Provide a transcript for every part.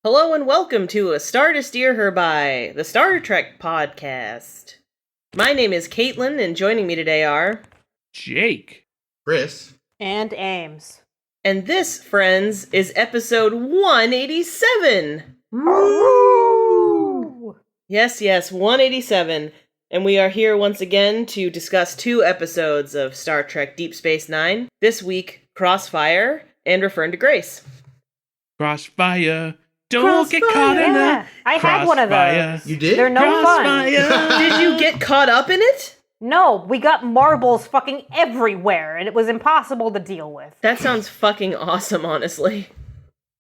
Hello and welcome to A Star to Steer Her By, the Star Trek podcast. My name is Caitlin, and joining me today are... Jake. Chris. And Ames. And this, friends, is episode 187! Woo! Yes, 187. And we are here once again to discuss two episodes of Star Trek Deep Space Nine. This week, Crossfire and Return to Grace. Crossfire. Don't get caught in the I had one of those. You did? They're no fun. Did you get caught up in it? No, we got marbles fucking everywhere, and it was impossible to deal with. That sounds fucking awesome, honestly.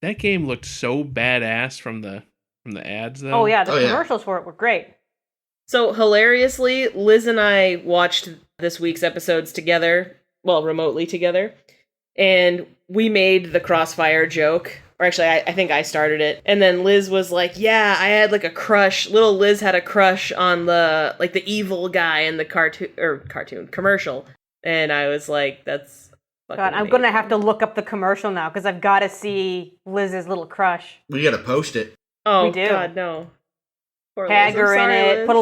That game looked so badass from the ads, though. Oh yeah, the Oh, yeah. commercials for it were great. So, hilariously, Liz and I watched this week's episodes together, well, remotely together, and we made the Crossfire joke. Or actually, I think I started it. And then Liz was like, yeah, I had like a crush. Little Liz had a crush on the evil guy in the commercial. And I was like, that's fucking God, I'm amazing. gonna have to look up the commercial now, because I've got to see Liz's little crush. We gotta post it. Oh, We do. God, no. Poor Liz. Tag I'm her in sorry, it, Liz. put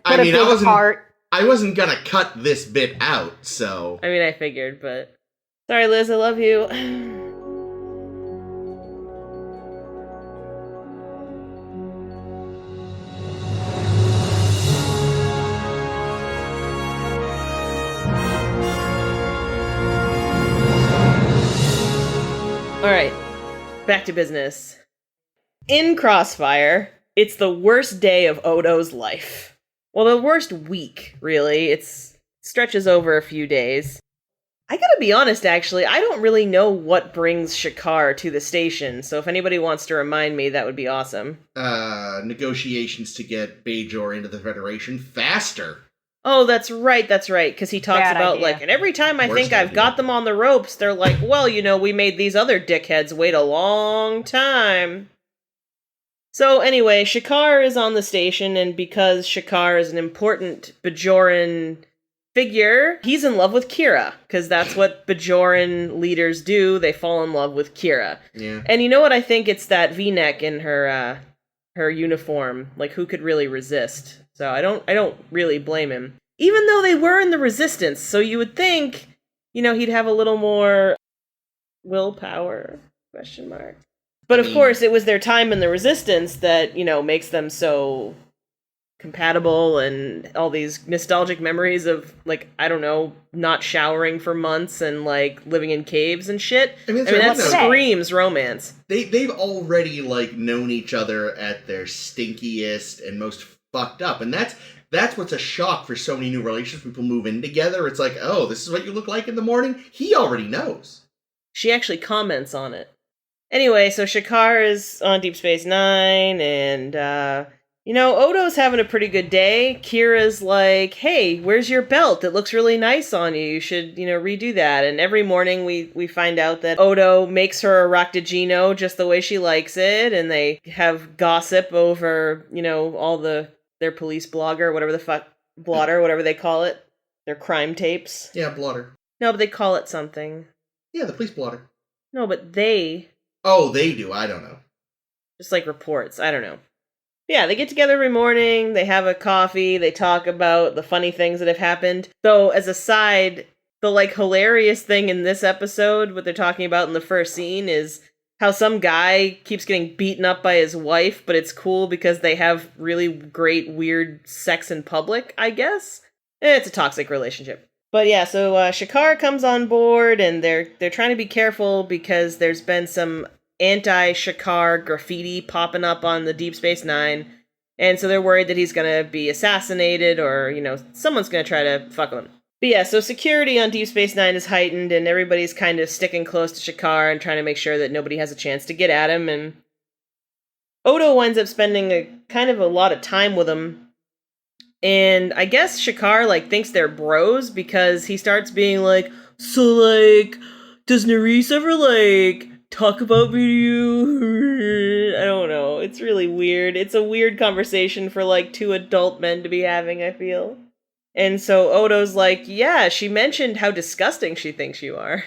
I a mean, I big wasn't- heart. I wasn't gonna cut this bit out, so... I mean, I figured, but... Sorry, Liz, I love you. Alright, back to business. In Crossfire, it's the worst day of Odo's life. Well, the worst week, really. It stretches over a few days. I gotta be honest, actually, I don't really know what brings Shakaar to the station, so if anybody wants to remind me, that would be awesome. Negotiations to get Bajor into the Federation faster. Oh, that's right, because he talks Bad about, idea. like, and every time I Worst think I've idea. got them on the ropes, they're like, well, we made these other dickheads wait a long time. So anyway, Shakaar is on the station, and because Shakaar is an important Bajoran figure, he's in love with Kira, because that's what Bajoran leaders do, they fall in love with Kira. Yeah. And you know what, I think it's that V-neck in her uniform, like, who could really resist? So I don't really blame him. Even though they were in the Resistance, so you would think, he'd have a little more willpower, question mark. But of course, it was their time in the Resistance that, makes them so compatible and all these nostalgic memories of, like, I don't know, not showering for months and, like, living in caves and shit. I mean, That screams romance. They've already, like, known each other at their stinkiest and most fucked up, and that's what's a shock for so many new relationships. People move in together, it's like, oh, this is what you look like in the morning? He already knows. She actually comments on it. Anyway, so Shakaar is on Deep Space Nine, and, Odo's having a pretty good day. Kira's like, hey, where's your belt? It looks really nice on you. You should, redo that. And every morning we find out that Odo makes her a Raktajino just the way she likes it, and they have gossip over, all their police blogger, whatever the fuck, blotter, whatever they call it. Their crime tapes. Yeah, blotter. No, but they call it something. Yeah, the police blotter. No, but they... Oh, they do, I don't know. Just like reports, I don't know. Yeah, they get together every morning, they have a coffee, they talk about the funny things that have happened. Though, as a side, the, like, hilarious thing in this episode, what they're talking about in the first scene, is how some guy keeps getting beaten up by his wife, but it's cool because they have really great, weird sex in public, I guess? It's a toxic relationship. But yeah, so Shakaar comes on board, and they're trying to be careful because there's been some anti-Shakaar graffiti popping up on the Deep Space Nine, and so they're worried that he's gonna be assassinated, or, someone's gonna try to fuck him. But yeah, so security on Deep Space Nine is heightened, and everybody's kind of sticking close to Shakaar and trying to make sure that nobody has a chance to get at him, and Odo winds up spending a lot of time with him. And I guess Shakaar, like, thinks they're bros because he starts being like, so, like, does Nerys ever, like, talk about me to you? I don't know. It's really weird. It's a weird conversation for, like, two adult men to be having, I feel. And so Odo's like, yeah, she mentioned how disgusting she thinks you are.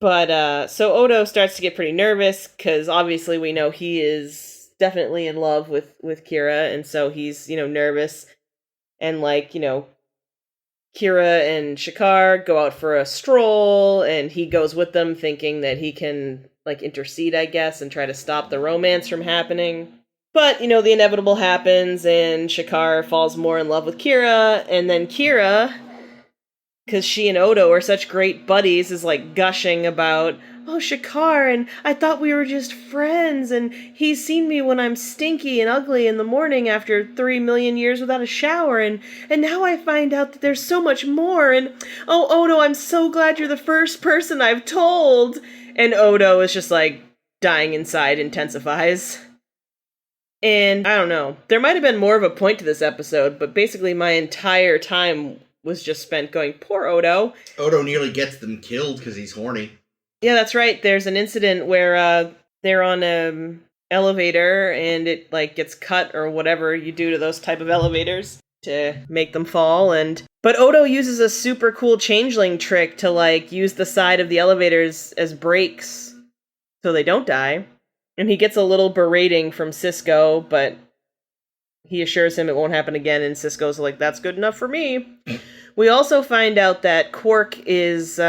But, so Odo starts to get pretty nervous, because obviously we know he is definitely in love with Kira, and so he's, nervous. And, Kira and Shakaar go out for a stroll, and he goes with them thinking that he can, intercede, I guess, and try to stop the romance from happening. But, the inevitable happens, and Shakaar falls more in love with Kira, and then Kira, because she and Odo are such great buddies, is, gushing about, oh, Shakaar, and I thought we were just friends, and he's seen me when I'm stinky and ugly in the morning after 3 million years without a shower, and now I find out that there's so much more, and, oh, Odo, I'm so glad you're the first person I've told. And Odo is just, dying inside, intensifies. And, I don't know, there might have been more of a point to this episode, but basically my entire time was just spent going, poor Odo. Odo nearly gets them killed because he's horny. Yeah, that's right. There's an incident where they're on an elevator and it gets cut or whatever you do to those type of elevators to make them fall. But Odo uses a super cool changeling trick to use the side of the elevators as brakes so they don't die. And he gets a little berating from Cisco, but he assures him it won't happen again, and Cisco's like, that's good enough for me. We also find out that Quark is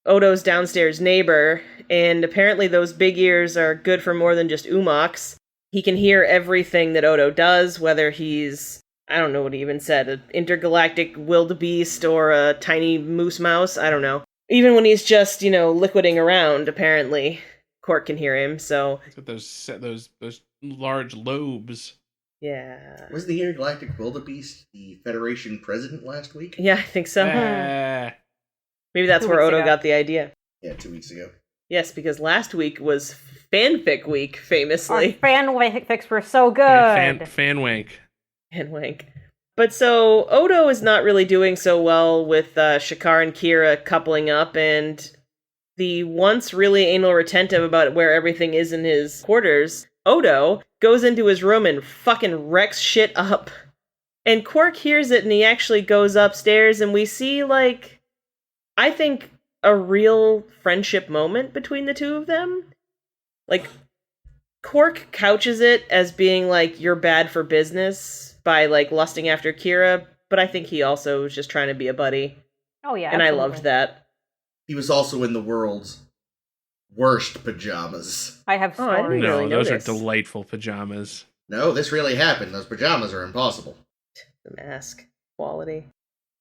Odo's downstairs neighbor, and apparently those big ears are good for more than just Umox. He can hear everything that Odo does, whether he's, I don't know what he even said, an intergalactic wildebeest or a tiny moose mouse, I don't know. Even when he's just, liquiding around, apparently, Quark can hear him, so... Those large lobes. Yeah. Was the intergalactic wildebeest the Federation president last week? Yeah, I think so. Maybe that's 2 where weeks Odo ago. got the idea. Yeah, 2 weeks ago. Yes, because last week was fanfic week, famously. Our fanfics were so good. Fan wank. And wank. But so, Odo is not really doing so well with Shakaar and Kira coupling up, and the once really anal retentive about where everything is in his quarters, Odo goes into his room and fucking wrecks shit up. And Quark hears it and he actually goes upstairs and we see, I think, a real friendship moment between the two of them. Quark couches it as being you're bad for business by lusting after Kira, but I think he also was just trying to be a buddy. Oh, yeah. And absolutely. I loved that. He was also in the world's worst pajamas. I have Oh, I didn't stories. know. No, really those notice. are delightful pajamas. No, this really happened. Those pajamas are impossible. The mask quality.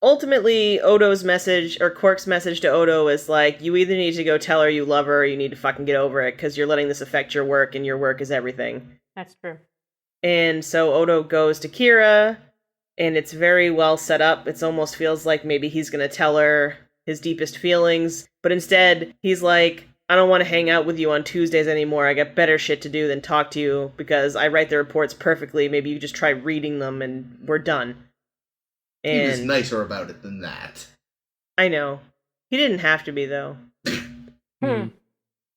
Ultimately, Odo's message, or Quark's message to Odo is you either need to go tell her you love her or you need to fucking get over it because you're letting this affect your work and your work is everything. That's true. And so Odo goes to Kira and it's very well set up. It almost feels like maybe he's going to tell her his deepest feelings, but instead he's like, I don't want to hang out with you on Tuesdays anymore. I got better shit to do than talk to you because I write the reports perfectly. Maybe you just try reading them and we're done. And He was nicer about it than that. I know. He didn't have to be, though. Hmm.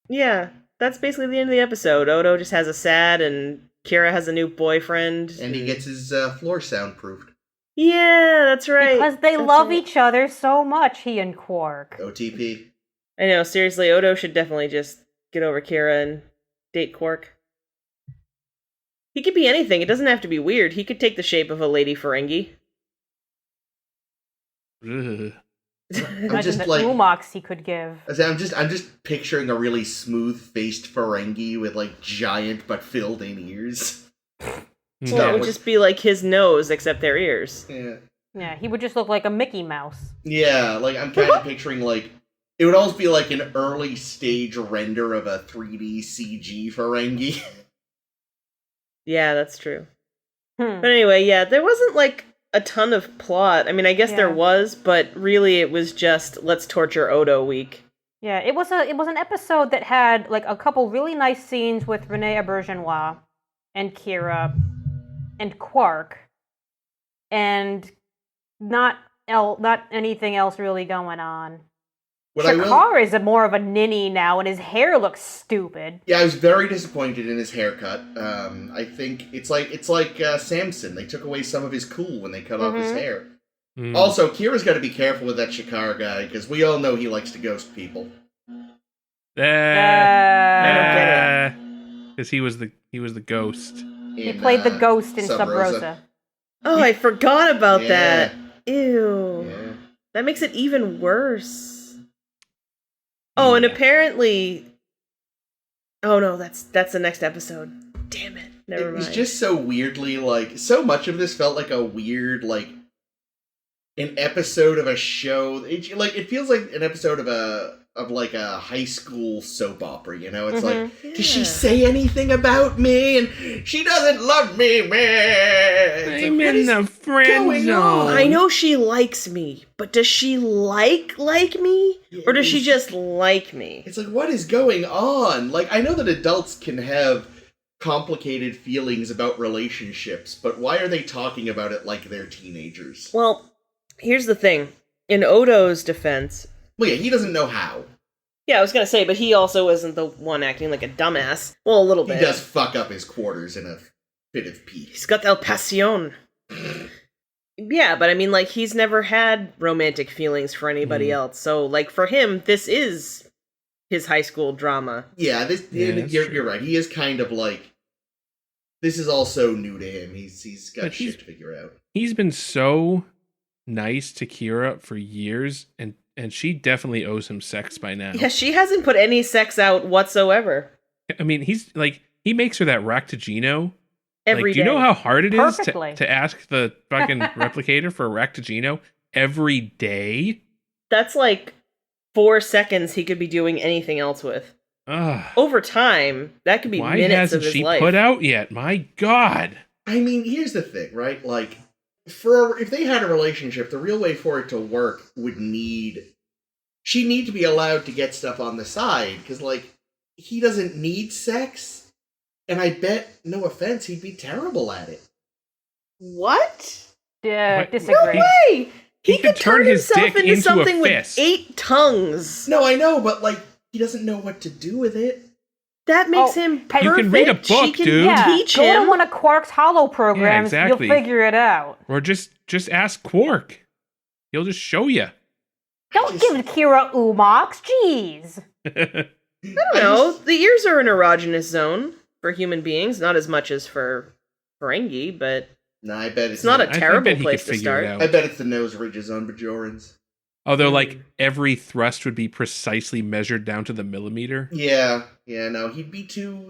Yeah, that's basically the end of the episode. Odo just has a sad, and Kira has a new boyfriend. And he gets his floor soundproofed. Yeah, that's right. Because they That's love right. each other so much, he and Quark. OTP. I know, seriously, Odo should definitely just get over Kira and date Quark. He could be anything. It doesn't have to be weird. He could take the shape of a lady Ferengi. Ugh. Imagine just the like- he could give. I'm just picturing a really smooth-faced Ferengi with giant but filled-in ears. Well, it would just be like his nose, except their ears. Yeah. Yeah, he would just look like a Mickey Mouse. Yeah, I'm kind of picturing it would almost be like an early stage render of a 3D CG Ferengi. Yeah, that's true. Hmm. But anyway, yeah, there wasn't a ton of plot. I mean, I guess there Yeah. was, but really it was just let's torture Odo week. Yeah, it was an episode that had a couple really nice scenes with Renee Aubergenois and Kira and Quark, and not anything else really going on. Shakaar is more of a ninny now, and his hair looks stupid. Yeah, I was very disappointed in his haircut. I think it's like Samson. They took away some of his cool when they cut off his hair. Mm. Also, Kira's got to be careful with that Shakaar guy because we all know he likes to ghost people. I don't get Because he was He was the ghost. He played the ghost in Sub Rosa. Rosa. Oh, I forgot about Yeah. that. Ew. Yeah. That makes it even worse. Oh, and Yeah. apparently... Oh no, that's the next episode. Damn it. Never It mind. was just so weirdly, like, so much of this felt like a weird, like, an episode of a show. It feels like an episode of a high school soap opera, you know? It's like, does she say anything about me? And she doesn't love me, man. It's I'm like, what in is the friend going zone. on? I know she likes me, but does she like me? Or does she just like me? It's like, what is going on? Like, I know that adults can have complicated feelings about relationships, but why are they talking about it like they're teenagers? Well, here's the thing. In Odo's defense... Well, yeah, he doesn't know how. Yeah, I was gonna say, but he also isn't the one acting like a dumbass. Well, a little bit. He does fuck up his quarters in a fit of pique. He's got el pasión. Yeah, but I mean, like, he's never had romantic feelings for anybody else. So, like, for him, this is his high school drama. Yeah, that's true. you're right. He is kind of like, this is all so new to him. He's got But shit to figure out. He's been so nice to Kira for years, and she definitely owes him sex by now. Yeah, she hasn't put any sex out whatsoever. I mean, he's like, he makes her that Ractigino. Every Do you know day. how hard it is Perfectly. to ask the fucking replicator for a Ractigino every day? That's like 4 seconds he could be doing anything else with. Ugh. Over time, that could be Why minutes hasn't of his she life. put out yet? My God. I mean, here's the thing, right? Like, if they had a relationship, the real way for it to work she'd need to be allowed to get stuff on the side, because, like, he doesn't need sex, and I bet, no offense, he'd be terrible at it. What? What? Disagree. No way! He could could turn turn his himself dick into into a something with fist. 8 tongues. No, I know, but, like, he doesn't know what to do with it. That makes Oh, him you perfect. can read a book, She can dude. Yeah, teach go him. to one of Quark's Hollow programs. Yeah, exactly. You'll figure it out. Or just ask Quark. He'll just show you. Don't give Kira Umox. Jeez. I don't know. The ears are an erogenous zone for human beings, not as much as for Ferengi, but No, I bet it's not a I terrible bet he place could to figure start. it out. I bet it's the nose ridges on Bajorans. Although, like, every thrust would be precisely measured down to the millimeter. Yeah, no, he'd be too,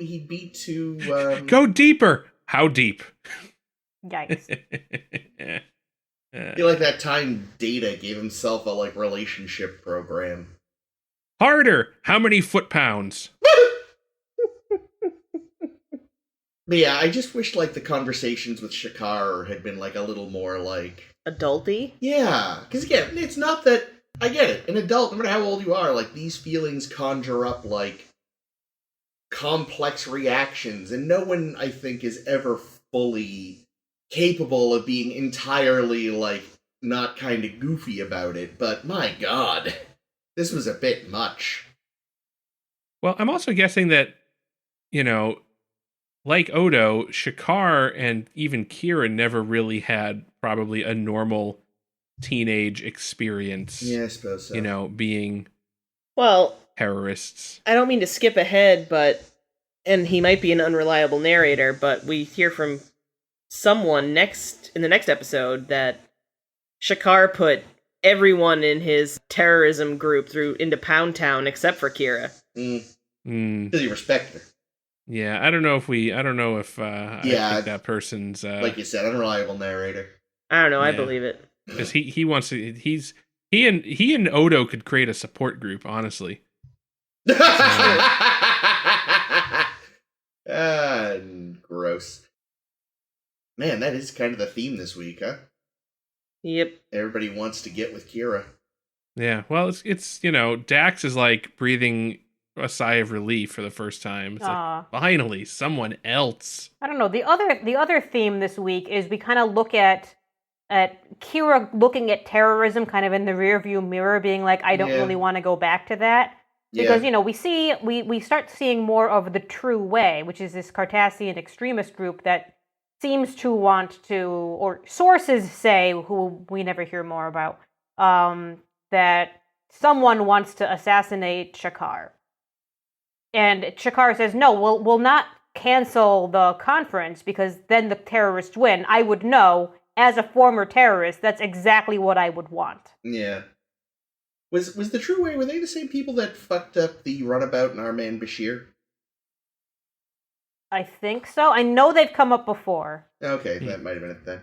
Go deeper! How deep? Yikes. I feel like that time Data gave himself a, like, relationship program. Harder! How many foot-pounds? But yeah, I just wish, like, the conversations with Shakaar had been, like, a little more, like... Adulty? Yeah, because, again, it's not that... I get it. An adult, no matter how old you are, like, these feelings conjure up, like, complex reactions, and no one, I think, is ever fully capable of being entirely, like, not kind of goofy about it, but my god, this was a bit much. Well, I'm also guessing that, you know, like Odo, Shakaar and even Kira never really had probably a normal teenage experience. Yeah, I suppose so. You know, being Well, terrorists. I don't mean to skip ahead, and he might be an unreliable narrator, but we hear from someone in the next episode that Shakaar put everyone in his terrorism group into Pound Town except for Kira. Because Mm, you respect her. yeah, I don't know if I think that person's Like you said, unreliable narrator. I don't know, I Yeah. believe it. because he wants to. He and Odo could create a support group. Honestly, Gross. Man, that is kind of the theme this week, huh? Yep. Everybody wants to get with Kira. yeah. Well, it's you know, Dax is like breathing a sigh of relief for the first time. It's Aw. like finally someone else. I don't know. The other theme this week is we kind of look at Kira looking at terrorism kind of in the rearview mirror, being like, I don't Yeah. really want to go back to that. Because, you know, we start seeing more of the true way, which is this Cardassian extremist group that seems to want to, or sources say, who we never hear more about, that someone wants to assassinate Shakaar. And Shakaar says, no, we'll not cancel the conference because then the terrorists win. I would know, as a former terrorist, that's exactly what I would want. Yeah. Was the True Way, were they the same people that fucked up the runabout in our man Bashir? I think so. I know they've come up before. Okay, that might have been it then.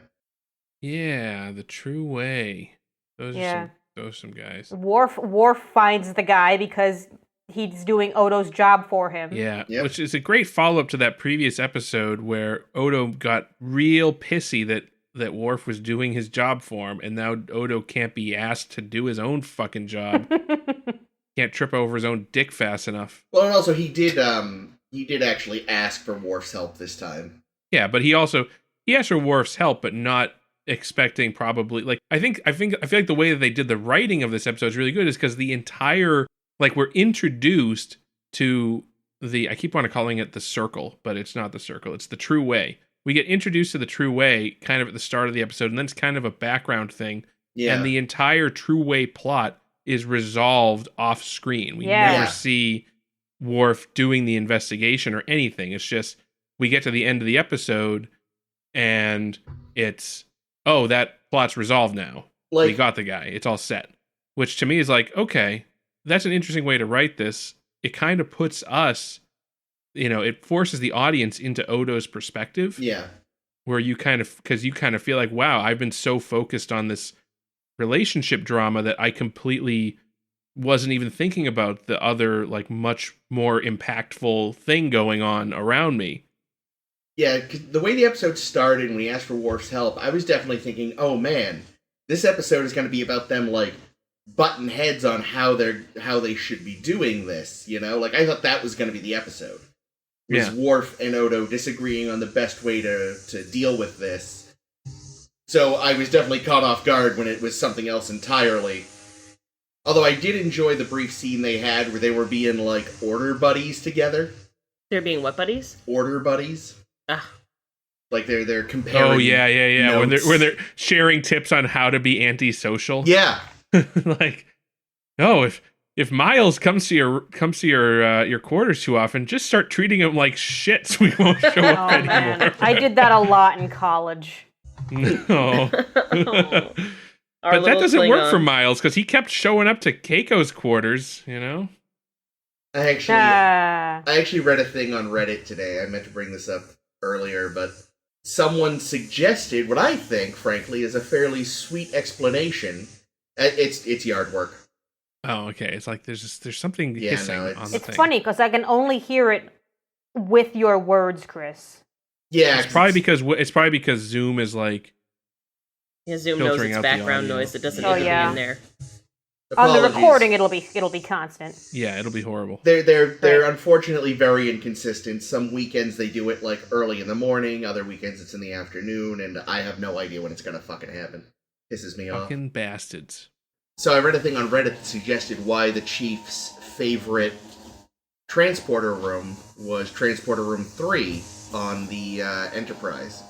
Yeah, the True Way. Those Yeah. are some guys. Worf finds the guy because he's doing Odo's job for him. Yeah, Yep. which is a great follow-up to that previous episode where Odo got real pissy that Worf was doing his job for him, and now Odo can't be asked to do his own fucking job. Can't trip over his own dick fast enough. Well, and also he did actually ask for Worf's help this time. Yeah, but he asked for Worf's help, but not expecting probably like I feel like the way that they did the writing of this episode is really good is because the entire like we're introduced to I keep on calling it the circle, but it's not the circle, it's the True Way. We get introduced to the True Way kind of at the start of the episode, and then it's kind of a background thing. Yeah. And the entire True Way plot is resolved off screen. We never see Worf doing the investigation or anything. It's just we get to the end of the episode and it's, oh, that plot's resolved now. Like, we got the guy. It's all set. Which to me is like, okay, that's an interesting way to write this. It kind of puts us, it forces the audience into Odo's perspective. Yeah. Where because you kind of feel like, wow, I've been so focused on this relationship drama that I completely wasn't even thinking about the other, like, much more impactful thing going on around me. Yeah, 'cause the way the episode started when he asked for Worf's help, I was definitely thinking, oh man, this episode is going to be about them, like, button heads on how they should be doing this, Like, I thought that was going to be the episode. It was Worf and Odo disagreeing on the best way to deal with this. So I was definitely caught off guard when it was something else entirely. Although I did enjoy the brief scene they had where they were being, like, order buddies together. They're being what buddies? Order buddies. Ah. Like, they're comparing. Oh, yeah. Notes. When they're sharing tips on how to be antisocial. Yeah. Like, oh, if Miles comes to your quarters too often, just start treating him like shit so we won't show up anymore. Man. I did that a lot in college. No. But that doesn't work for Miles, because he kept showing up to Keiko's quarters, I actually read a thing on Reddit today. I meant to bring this up earlier, but someone suggested what I think, frankly, is a fairly sweet explanation. It's yard work. Oh, okay. It's like there's something hissing on the thing. It's funny because I can only hear it with your words, Chris. Yeah, it's probably because Zoom is like. Yeah, Zoom knows it's background noise. It doesn't need to be in there. Apologies. On the recording, it'll be constant. Yeah, it'll be horrible. They're unfortunately very inconsistent. Some weekends they do it like early in the morning. Other weekends it's in the afternoon, and I have no idea when it's gonna fucking happen. Pisses me off. Fucking bastards. So I read a thing on Reddit that suggested why the Chief's favorite transporter room was Transporter Room 3 on the Enterprise.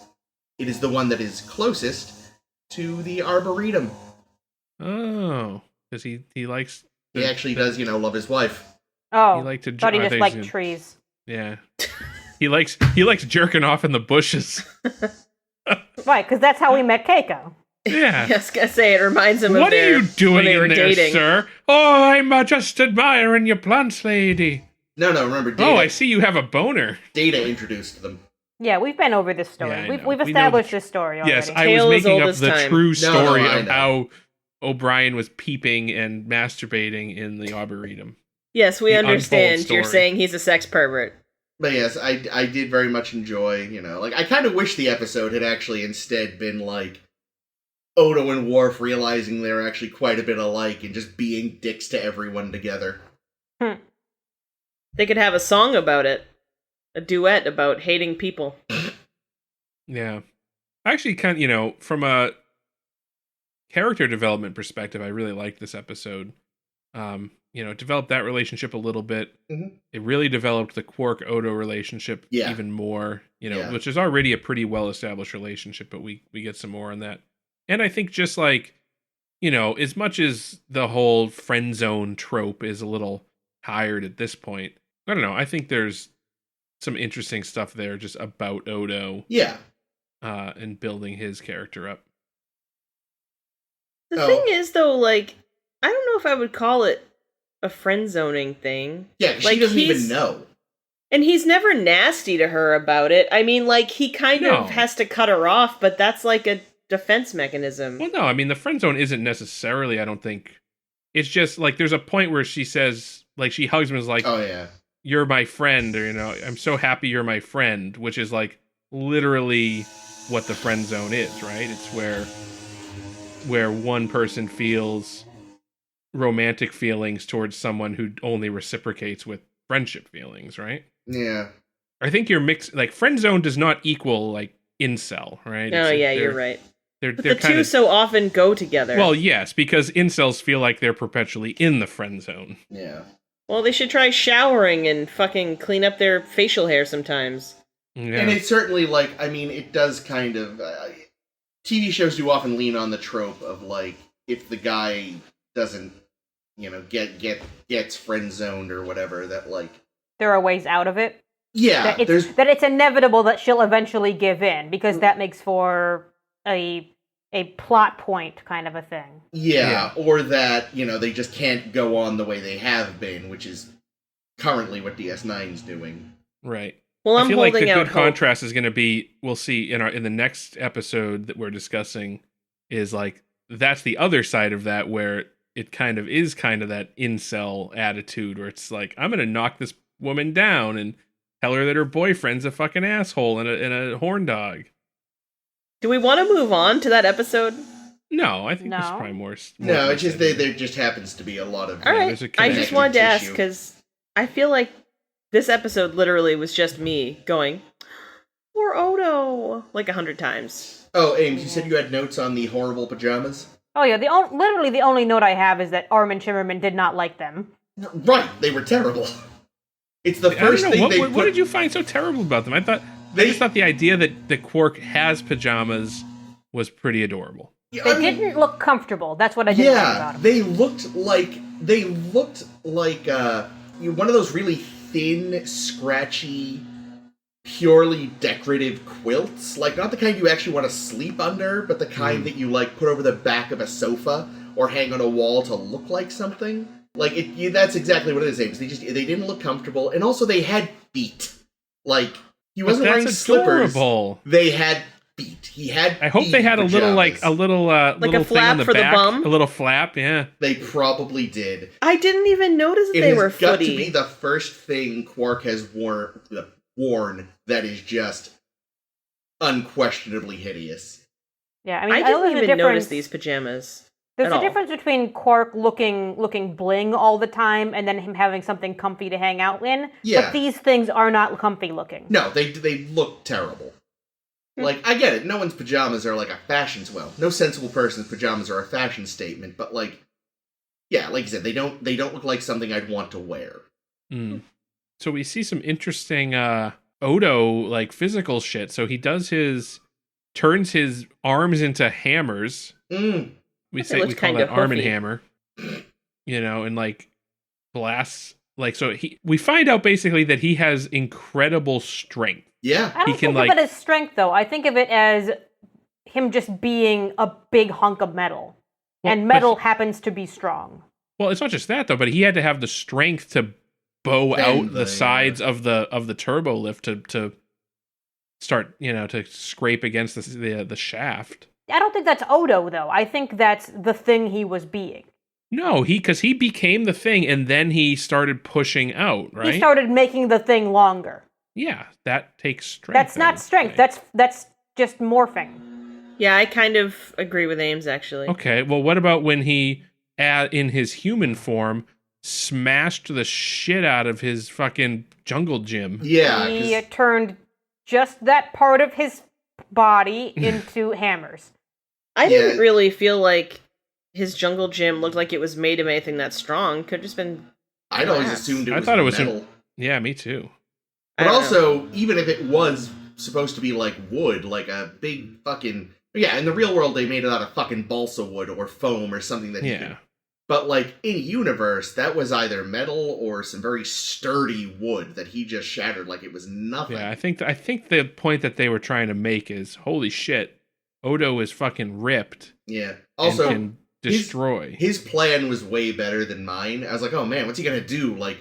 It is the one that is closest to the Arboretum. Oh, because he likes... He actually does, love his wife. Oh, he liked to thought he just liked trees. Yeah. He likes jerking off in the bushes. Right, because that's how we met Keiko. Yeah. I was gonna say, it reminds him of what are you doing in there, dating. sir? Oh, I'm just admiring your plants, lady. No, remember Data. Oh, I see you have a boner. Data introduced them. Yeah, we've been over this story. Yeah, we've established this story already. Yes, I was making up the true story of how O'Brien was peeping and masturbating in the Arboretum. Yes, we understand. You're saying he's a sex pervert. But yes, I did very much enjoy, like, I kind of wish the episode had actually instead been, like, Odo and Worf realizing they're actually quite a bit alike and just being dicks to everyone together. They could have a song about it. A duet about hating people. Yeah. Actually, kind of, from a character development perspective, I really liked this episode. It developed that relationship a little bit. Mm-hmm. It really developed the Quark-Odo relationship even more, which is already a pretty well-established relationship, but we get some more on that. And I think just like, as much as the whole friend zone trope is a little tired at this point, I don't know, I think there's some interesting stuff there just about Odo. Yeah. And building his character up. The thing is, though, like, I don't know if I would call it a friend zoning thing. Yeah, 'cause like, she doesn't even know. And he's never nasty to her about it. I mean, like, he kind of has to cut her off, but that's like a defense mechanism. Well, no, I mean, the friend zone isn't necessarily, I don't think. It's just, like, there's a point where she says, like, she hugs him and is like, oh, yeah, you're my friend, or, I'm so happy you're my friend, which is, like, literally what the friend zone is, right? It's where one person feels romantic feelings towards someone who only reciprocates with friendship feelings, right? Yeah. I think you're mixed, like, friend zone does not equal, like, incel, right? No, you're right. But the two so often go together. Well, yes, because incels feel like they're perpetually in the friend zone. Yeah. Well, they should try showering and fucking clean up their facial hair sometimes. Yeah. And it's certainly, like, I mean, it does kind of... TV shows do often lean on the trope of, like, if the guy doesn't, gets friend zoned or whatever, that, like... There are ways out of it. Yeah. That it's inevitable that she'll eventually give in, because that makes for a plot point kind of a thing. Yeah, or that, they just can't go on the way they have been, which is currently what DS9's doing. Right. Well, I feel like the good contrast is going to be, we'll see in the next episode that we're discussing, is like, that's the other side of that, where it kind of that incel attitude, where it's like, I'm going to knock this woman down and tell her that her boyfriend's a fucking asshole and a horn dog. Do we want to move on to that episode? No, I think there's probably more. No, it's just there just happens to be a lot of. All right, I just wanted to ask because I feel like this episode literally was just me going, "Poor Odo," like 100 times. Oh, Ames, you said you had notes on the horrible pajamas? Oh yeah, literally the only note I have is that Armin Shimmerman did not like them. Right, they were terrible. It's the first thing they put... What did you find so terrible about them? I just thought the idea that Quark has pajamas was pretty adorable. Yeah, they didn't look comfortable. That's what I didn't like about them. They looked like one of those really thin, scratchy, purely decorative quilts. Like, not the kind you actually want to sleep under, but the kind that you, like, put over the back of a sofa or hang on a wall to look like something. Like, that's exactly what it is, Ames. They didn't look comfortable, and also they had feet. Like, he wasn't wearing slippers. They had feet. He had. I hope they had a little like a flap thing on the for back, the bum. a little flap. Yeah, they probably did. I didn't even notice that they were footy. It has got to be the first thing Quark has worn that is just unquestionably hideous. Yeah, I mean, I didn't even notice these pajamas. There's a difference between Quark looking bling all the time and then him having something comfy to hang out in. Yeah. But these things are not comfy looking. No, they look terrible. Like, I get it. No one's pajamas are like a fashion... Well, no sensible person's pajamas are a fashion statement, but, like... Yeah, like you said, they don't look like something I'd want to wear. Mm. So we see some interesting Odo, like, physical shit. So he turns his arms into hammers. Mm. We call that arm and hammer, and like blasts. Like, so we find out basically that he has incredible strength. Yeah. I don't think of it as strength, though. I think of it as him just being a big hunk of metal. And metal happens to be strong. Well, it's not just that, though, but he had to have the strength to bow out the sides of the turbo lift to start, to scrape against the shaft. I don't think that's Odo, though. I think that's the thing he was being. No, because he became the thing, and then he started pushing out, right? He started making the thing longer. Yeah, that takes strength. That's not strength. That's just morphing. Yeah, I kind of agree with Ames, actually. Okay, well, what about when he, in his human form, smashed the shit out of his fucking jungle gym? Yeah. He turned just that part of his body into hammers. I didn't really feel like his jungle gym looked like it was made of anything that strong. Could have just been I'd always assumed it was metal. Yeah, me too. But also, even if it was supposed to be like wood, like a big fucking... Yeah, in the real world, they made it out of fucking balsa wood or foam or something that But, like, in universe, that was either metal or some very sturdy wood that he just shattered like it was nothing. Yeah, I think the point that they were trying to make is, holy shit, Odo is fucking ripped. Yeah. Also, and can destroy. His plan was way better than mine. I was like, oh man, what's he gonna do? Like,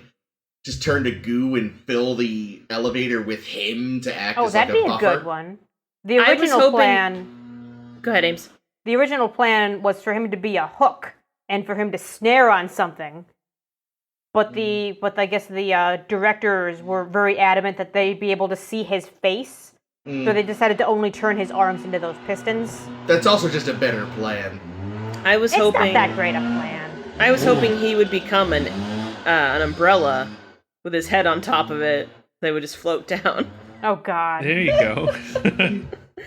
just turn to goo and fill the elevator with him to act as like a buffer? Oh, that'd be a good one. The original plan... Go ahead, Ames. The original plan was for him to be a hook and for him to snare on something. But I guess the directors were very adamant that they'd be able to see his face. So they decided to only turn his arms into those pistons. That's also just a better plan. It's not that great a plan. I was hoping he would become an umbrella with his head on top of it. They would just float down. Oh, God. There you go.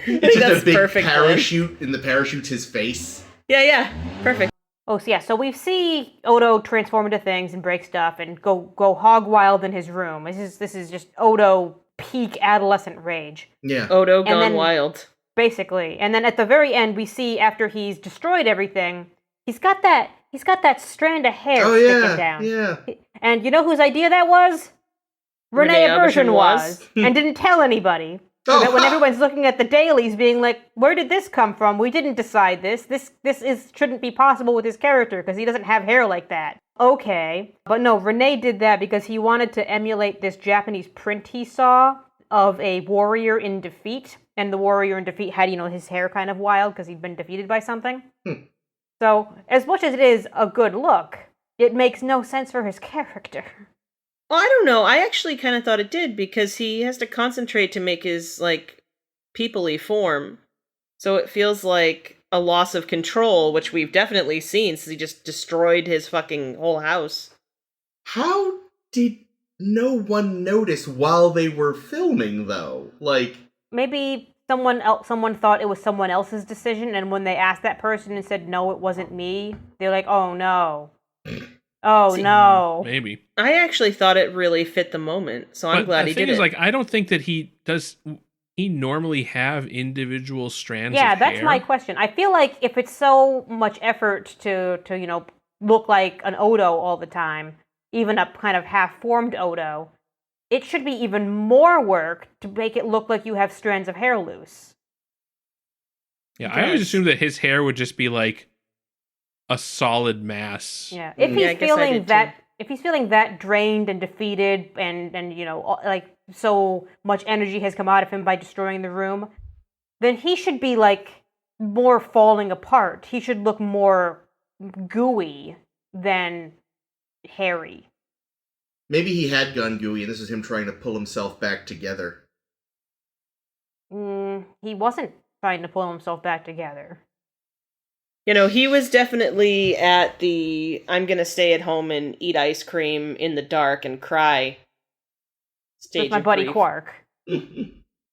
It's just a big perfect parachute, and the parachute's his face. Yeah, perfect. Oh, so yeah, so we see Odo transform into things and break stuff and go hog wild in his room. This is just Odo peak adolescent rage. Yeah. Odo gone wild. Basically. And then at the very end, we see after he's destroyed everything, he's got that strand of hair sticking down. Yeah. And you know whose idea that was? Renee Auberjonois. And didn't tell anybody. So that when everyone's looking at the dailies being like, where did this come from? We didn't decide this. This shouldn't be possible with his character because he doesn't have hair like that. Okay. But no, Renee did that because he wanted to emulate this Japanese print he saw of a warrior in defeat. And the warrior in defeat had, his hair kind of wild because he'd been defeated by something. So, as much as it is a good look, it makes no sense for his character. Well, I don't know. I actually kind of thought it did because he has to concentrate to make his, people-y form. So it feels like a loss of control, which we've definitely seen since he just destroyed his fucking whole house. How did no one notice while they were filming, though? Maybe someone thought it was someone else's decision, and when they asked that person and said, no, it wasn't me, they're like, oh, no. Oh, no. Maybe. I actually thought it really fit the moment, so I'm glad he did it. The thing is, I don't think that he normally have individual strands of hair. Yeah, that's hair? my question. I feel like if it's so much effort to look like an Odo all the time, even a kind of half-formed Odo, it should be even more work to make it look like you have strands of hair loose. Yeah, I always assumed that his hair would just be like a solid mass. Yeah, if he's feeling that drained and defeated and so much energy has come out of him by destroying the room, then he should be more falling apart. He should look more gooey than hairy. Maybe he had gone gooey and this is him trying to pull himself back together. He wasn't trying to pull himself back together. He was definitely at the I'm gonna stay at home and eat ice cream in the dark and cry stage. With my buddy Quark.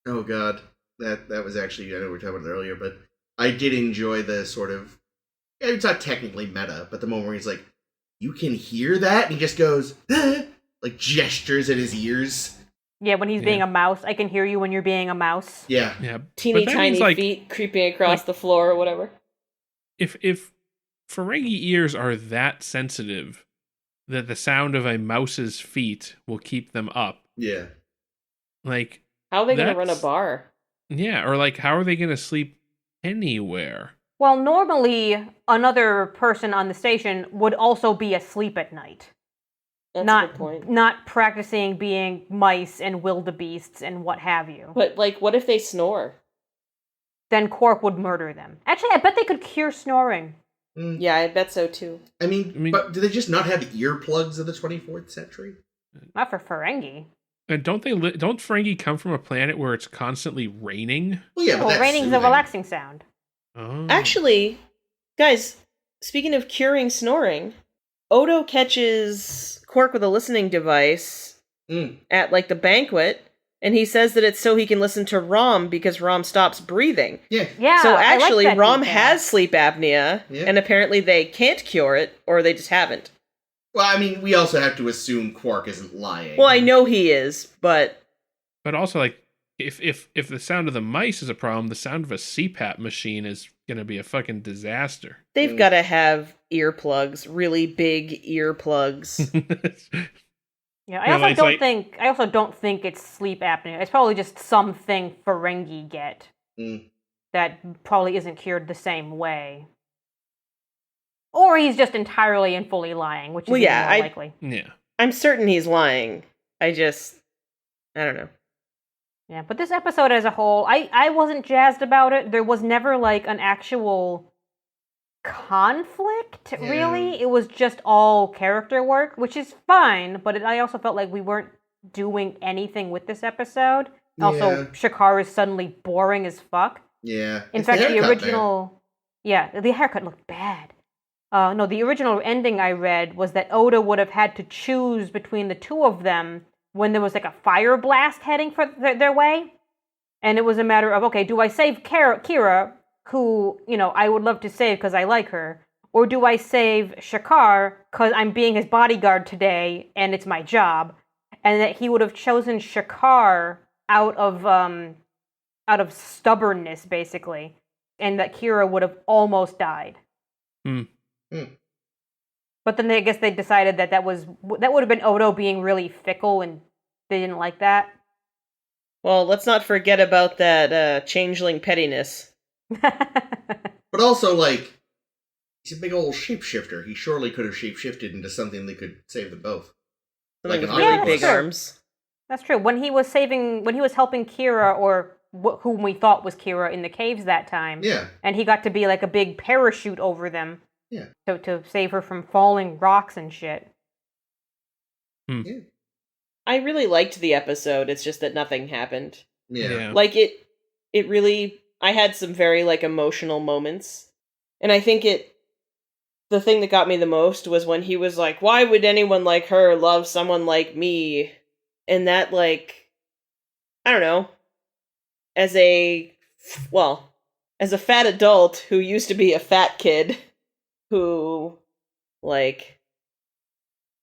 Oh god. That was actually, I know we were talking about it earlier, but I did enjoy the sort of, it's not technically meta, but the moment where he's like, you can hear that? And he just goes, gestures at his ears. Yeah, when he's being a mouse. I can hear you when you're being a mouse. Yeah. Teeny tiny feet creeping across the floor or whatever. If Ferengi ears are that sensitive that the sound of a mouse's feet will keep them up. Yeah. How are they going to run a bar? Yeah, or how are they going to sleep anywhere? Well, normally another person on the station would also be asleep at night. That's a good point. Not practicing being mice and wildebeests and what have you. But, what if they snore? Then Quark would murder them. Actually, I bet they could cure snoring. Yeah, I bet so too. I mean, but do they just not have earplugs of the 24th century? Not for Ferengi. And don't Ferengi come from a planet where it's constantly raining? Well, yeah, but raining's a relaxing sound. Oh. Actually, guys, speaking of curing snoring, Odo catches Quark with a listening device at the banquet, and he says that it's so he can listen to Rom because Rom stops breathing. Yeah. So actually, Rom has sleep apnea, and apparently they can't cure it, or they just haven't. Well, I mean, we also have to assume Quark isn't lying. Well, I know he is, but also, if the sound of the mice is a problem, the sound of a CPAP machine is gonna be a fucking disaster. They've got to have earplugs, really big earplugs. Yeah, I also don't think it's sleep apnea. It's probably just something Ferengi get that probably isn't cured the same way. Or he's just entirely and fully lying, which is even more likely. Yeah. I'm certain he's lying. I don't know. Yeah, but this episode as a whole, I wasn't jazzed about it. There was never, like, an actual conflict, really. It was just all character work, which is fine, but I also felt like we weren't doing anything with this episode. Also, Shakaar is suddenly boring as fuck. Yeah. In fact, the original... Yeah, the haircut looked bad. No, the original ending I read was that Oda would have had to choose between the two of them when there was like a fire blast heading for their way. And it was a matter of, okay, do I save Kira, who, I would love to save because I like her, or do I save Shakaar because I'm being his bodyguard today and it's my job? And that he would have chosen Shakaar out of stubbornness, basically, and that Kira would have almost died. But then I guess they decided that would have been Odo being really fickle, and they didn't like that. Well, let's not forget about that changeling pettiness. But also, like, he's a big old shapeshifter. He surely could have shapeshifted into something that could save them both. Like an really big arms. That's true. When he was helping Kira, or whom we thought was Kira, in the caves that time. Yeah. And he got to be like a big parachute over them. Yeah. To save her from falling rocks and shit. Yeah. I really liked the episode. It's just that nothing happened. Yeah. Like it really, I had some very like emotional moments. And I think the thing that got me the most was when he was like, why would anyone like her love someone like me? And that, like, I don't know, as a fat adult who used to be a fat kid who, like,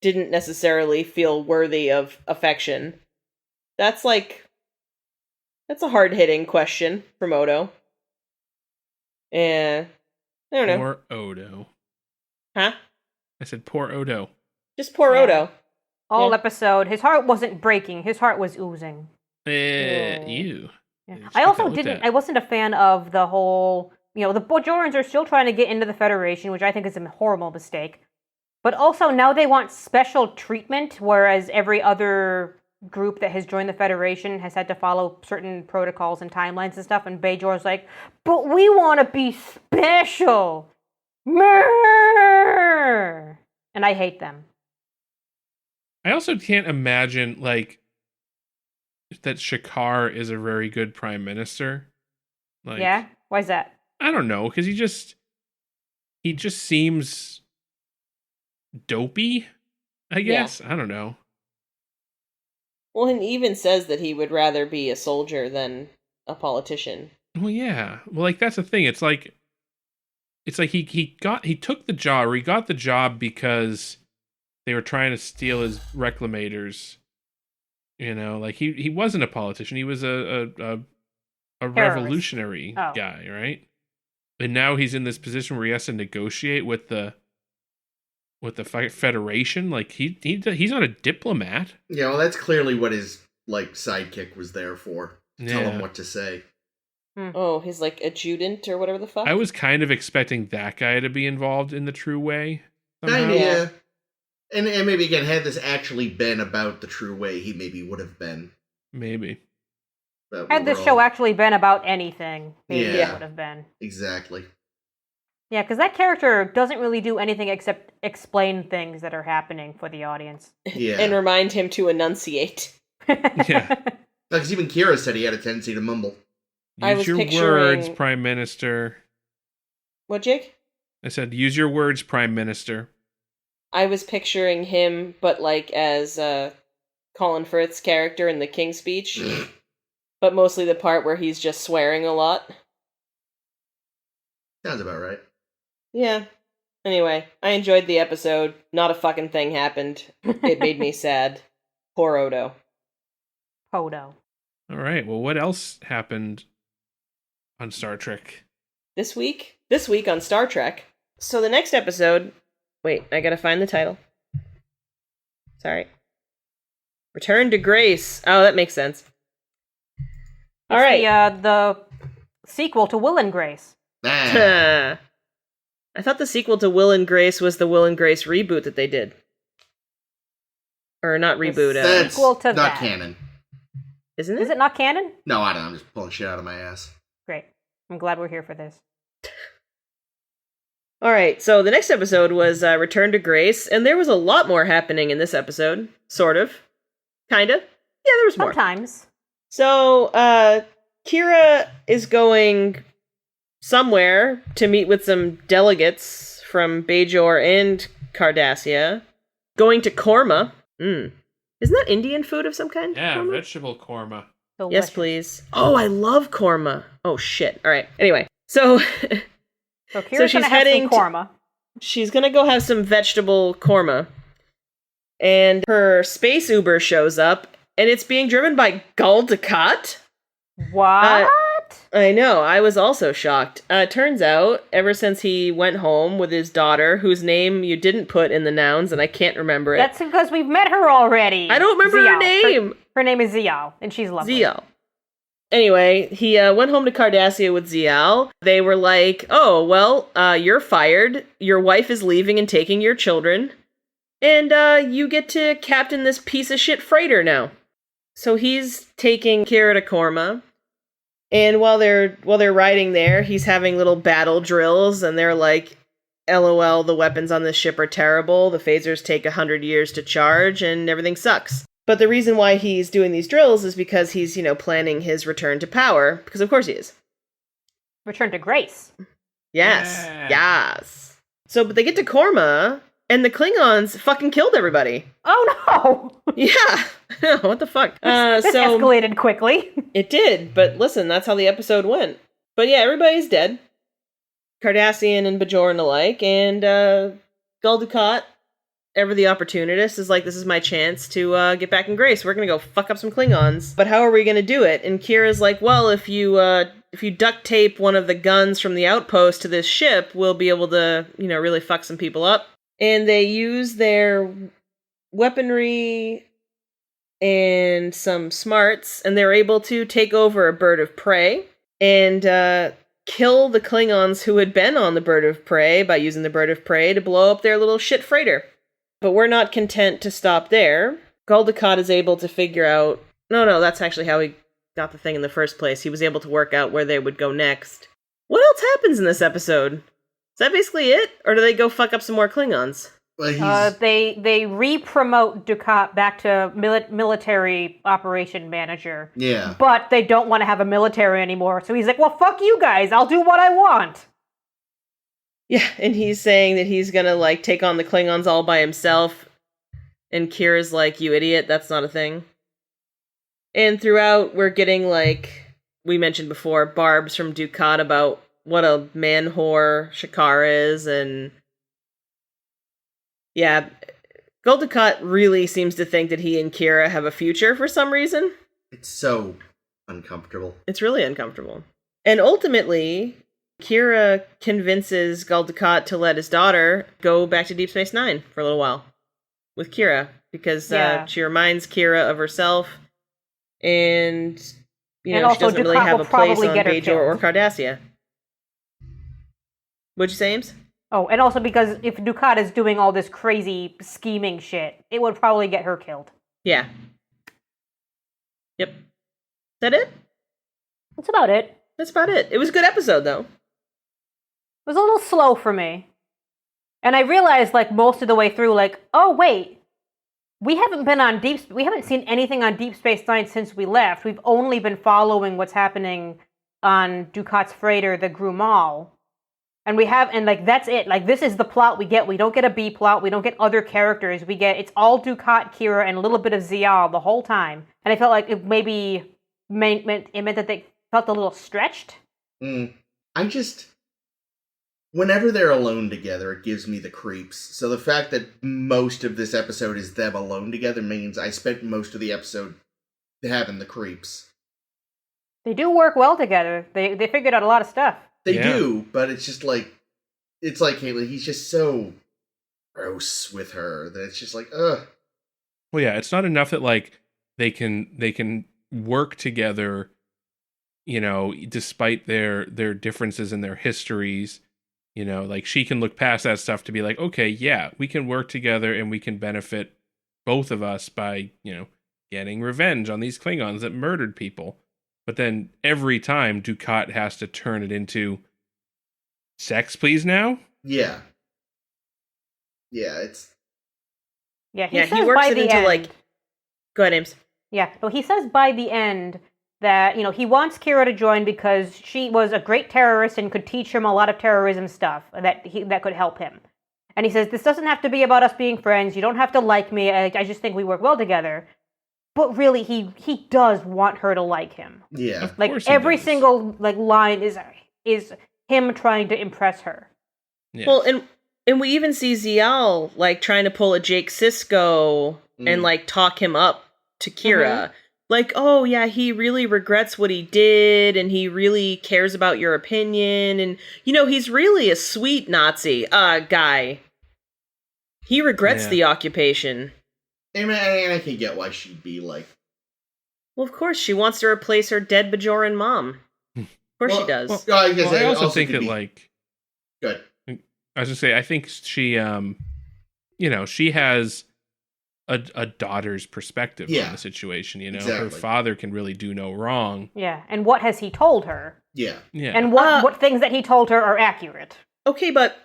didn't necessarily feel worthy of affection. That's a hard-hitting question from Odo. And I don't know. Poor Odo. Huh? I said poor Odo. Just poor Odo. All episode, his heart wasn't breaking, his heart was oozing. Ew. Yeah. I wasn't a fan of the whole, the Bajorans are still trying to get into the Federation, which I think is a horrible mistake. But also, now they want special treatment, whereas every other group that has joined the Federation has had to follow certain protocols and timelines and stuff, and Bajor's like, but we want to be special! Murr! And I hate them. I also can't imagine, like, that Shakaar is a very good prime minister. Like, yeah? Why's that? I don't know, because he just seems dopey, I guess. Yeah. I don't know. Well, and he even says that he would rather be a soldier than a politician. Well, yeah. Well, like, that's the thing. It's like he took the job, or he got the job because they were trying to steal his reclamators. Like he wasn't a politician. He was a revolutionary guy, right? And now he's in this position where he has to negotiate with the Federation. Like he's not a diplomat. Yeah, well, that's clearly what his like sidekick was there for. Tell him what to say. Oh, his like adjutant or whatever the fuck. I was kind of expecting that guy to be involved in the true way. Kind of, yeah. And maybe again, had this actually been about the true way, he maybe would have been. Maybe. But had this show actually been about anything, maybe it would have been. Exactly. Yeah, because that character doesn't really do anything except explain things that are happening for the audience. Yeah. And remind him to enunciate. Yeah. Because even Kira said he had a tendency to mumble. Use your words, Prime Minister. What, Jake? I said, use your words, Prime Minister. I was picturing him, but like as Colin Firth's character in the King's Speech, but mostly the part where he's just swearing a lot. Sounds about right. Yeah. Anyway, I enjoyed the episode. Not a fucking thing happened. It made me sad. Poor Odo. Odo. All right. Well, what else happened on Star Trek? This week on Star Trek. So the next episode, wait, I gotta find the title. Sorry. Return to Grace. Oh, that makes sense. All right. The sequel to Will and Grace. Ah. I thought the sequel to Will and Grace was the Will and Grace reboot that they did. Or not reboot. That's sequel to not that. canon. Isn't it? Is it not canon? No, I don't know. I'm just pulling shit out of my ass. Great. I'm glad we're here for this. All right, so the next episode was Return to Grace, and there was a lot more happening in this episode. Sort of. Kinda. Yeah, there was more. Sometimes. So, Kira is going somewhere to meet with some delegates from Bajor and Cardassia. Going to Korma. Isn't that Indian food of some kind? Yeah, Korma? vegetable korma. Delicious. Yes, please. Oh, I love korma. Oh, shit. All right. Anyway, so So Kira's she's gonna have heading some korma. she's going to go have some vegetable korma. And her space Uber shows up, and it's being driven by Gul Dukat. What? I know. I was also shocked. Turns out, ever since he went home with his daughter, whose name you didn't put in the nouns, and I can't remember it. That's because we've met her already. I don't remember her name. Her name is Zial, and she's lovely. Zial. Anyway, he went home to Cardassia with Zial. They were like, oh, well, you're fired. Your wife is leaving and taking your children. And you get to captain this piece of shit freighter now. So he's taking Kira to Korma. And while they're riding there, he's having little battle drills, and they're like, LOL, the weapons on this ship are terrible. The phasers take 100 years to charge, and everything sucks. But the reason why he's doing these drills is because he's, planning his return to power. Because of course he is. Return to Grace. Yes. Yeah. Yes. So, but they get to Korma, and the Klingons fucking killed everybody. Oh no! Yeah. What the fuck? This so escalated quickly. It did, but listen, that's how the episode went. But yeah, everybody's dead. Cardassian and Bajoran alike, and Gul Dukat, ever the opportunist, is like, this is my chance to get back in Grace. We're gonna go fuck up some Klingons. But how are we gonna do it? And Kira's like, well, if you duct tape one of the guns from the outpost to this ship, we'll be able to, really fuck some people up. And they use their weaponry and some smarts, and they're able to take over a bird of prey and kill the Klingons who had been on the bird of prey by using the bird of prey to blow up their little shit freighter. But we're not content to stop there. Gul Dukat is able to figure out... No, that's actually how he got the thing in the first place. He was able to work out where they would go next. What else happens in this episode? Is that basically it? Or do they go fuck up some more Klingons? Well, They re-promote Dukat back to military operation manager. Yeah. But they don't want to have a military anymore. So he's like, well, fuck you guys. I'll do what I want. Yeah, and he's saying that he's gonna, take on the Klingons all by himself. And Kira's like, you idiot, that's not a thing. And throughout, we're getting, we mentioned before, barbs from Dukat about what a man-whore Shakaar is, and... Yeah, Gul Dukat really seems to think that he and Kira have a future for some reason. It's so uncomfortable. It's really uncomfortable. And ultimately, Kira convinces Gul Dukat to let his daughter go back to Deep Space Nine for a little while with Kira, because she reminds Kira of herself, and, she doesn't really Dukat have will a place probably on get her Bajor or killed. Cardassia. What'd you say, Ames? Oh, and also because if Dukat is doing all this crazy scheming shit, it would probably get her killed. Yeah. Yep. Is that it? That's about it. That's about it. It was a good episode, though. It was a little slow for me. And I realized, most of the way through, oh, wait. We haven't seen anything on Deep Space Nine since we left. We've only been following what's happening on Dukat's freighter, the Grumal. And that's it. This is the plot we get. We don't get a B plot. We don't get other characters. It's all Dukat, Kira, and a little bit of Zial the whole time. And I felt like it maybe meant that they felt a little stretched. Whenever they're alone together, it gives me the creeps. So the fact that most of this episode is them alone together means I spent most of the episode having the creeps. They do work well together. They figured out a lot of stuff. They Yeah. do, but it's just like, he's just so gross with her that it's just like, ugh. Well, yeah, it's not enough that like they can work together, despite their differences in their histories. Like she can look past that stuff to be like, okay, yeah, we can work together and we can benefit both of us by, getting revenge on these Klingons that murdered people. But then every time Dukat has to turn it into sex, please now. Yeah. Yeah, it's... Yeah, He says works by it the into end, like. Go ahead, Ames. Yeah, but he says by the end that, he wants Kira to join because she was a great terrorist and could teach him a lot of terrorism stuff that could help him. And he says, this doesn't have to be about us being friends. You don't have to like me. I just think we work well together. But really, he does want her to like him. Yeah. Of Like course he every does. single line is him trying to impress her. Yeah. Well, and we even see Zial like trying to pull a Jake Sisko and like talk him up to Kira. Like, oh yeah, he really regrets what he did and he really cares about your opinion and he's really a sweet Nazi guy. He regrets Yeah. the occupation. And I can get why she'd be like... Well, of course, she wants to replace her dead Bajoran mom. Of course she does. Well, I guess Well, I it also think could that be... like Good. I was gonna say, I think she, she has a daughter's perspective Yeah. on the situation. Her Exactly. father can really do no wrong. Yeah, and what has he told her? Yeah. Yeah, And what things that he told her are accurate? Okay, but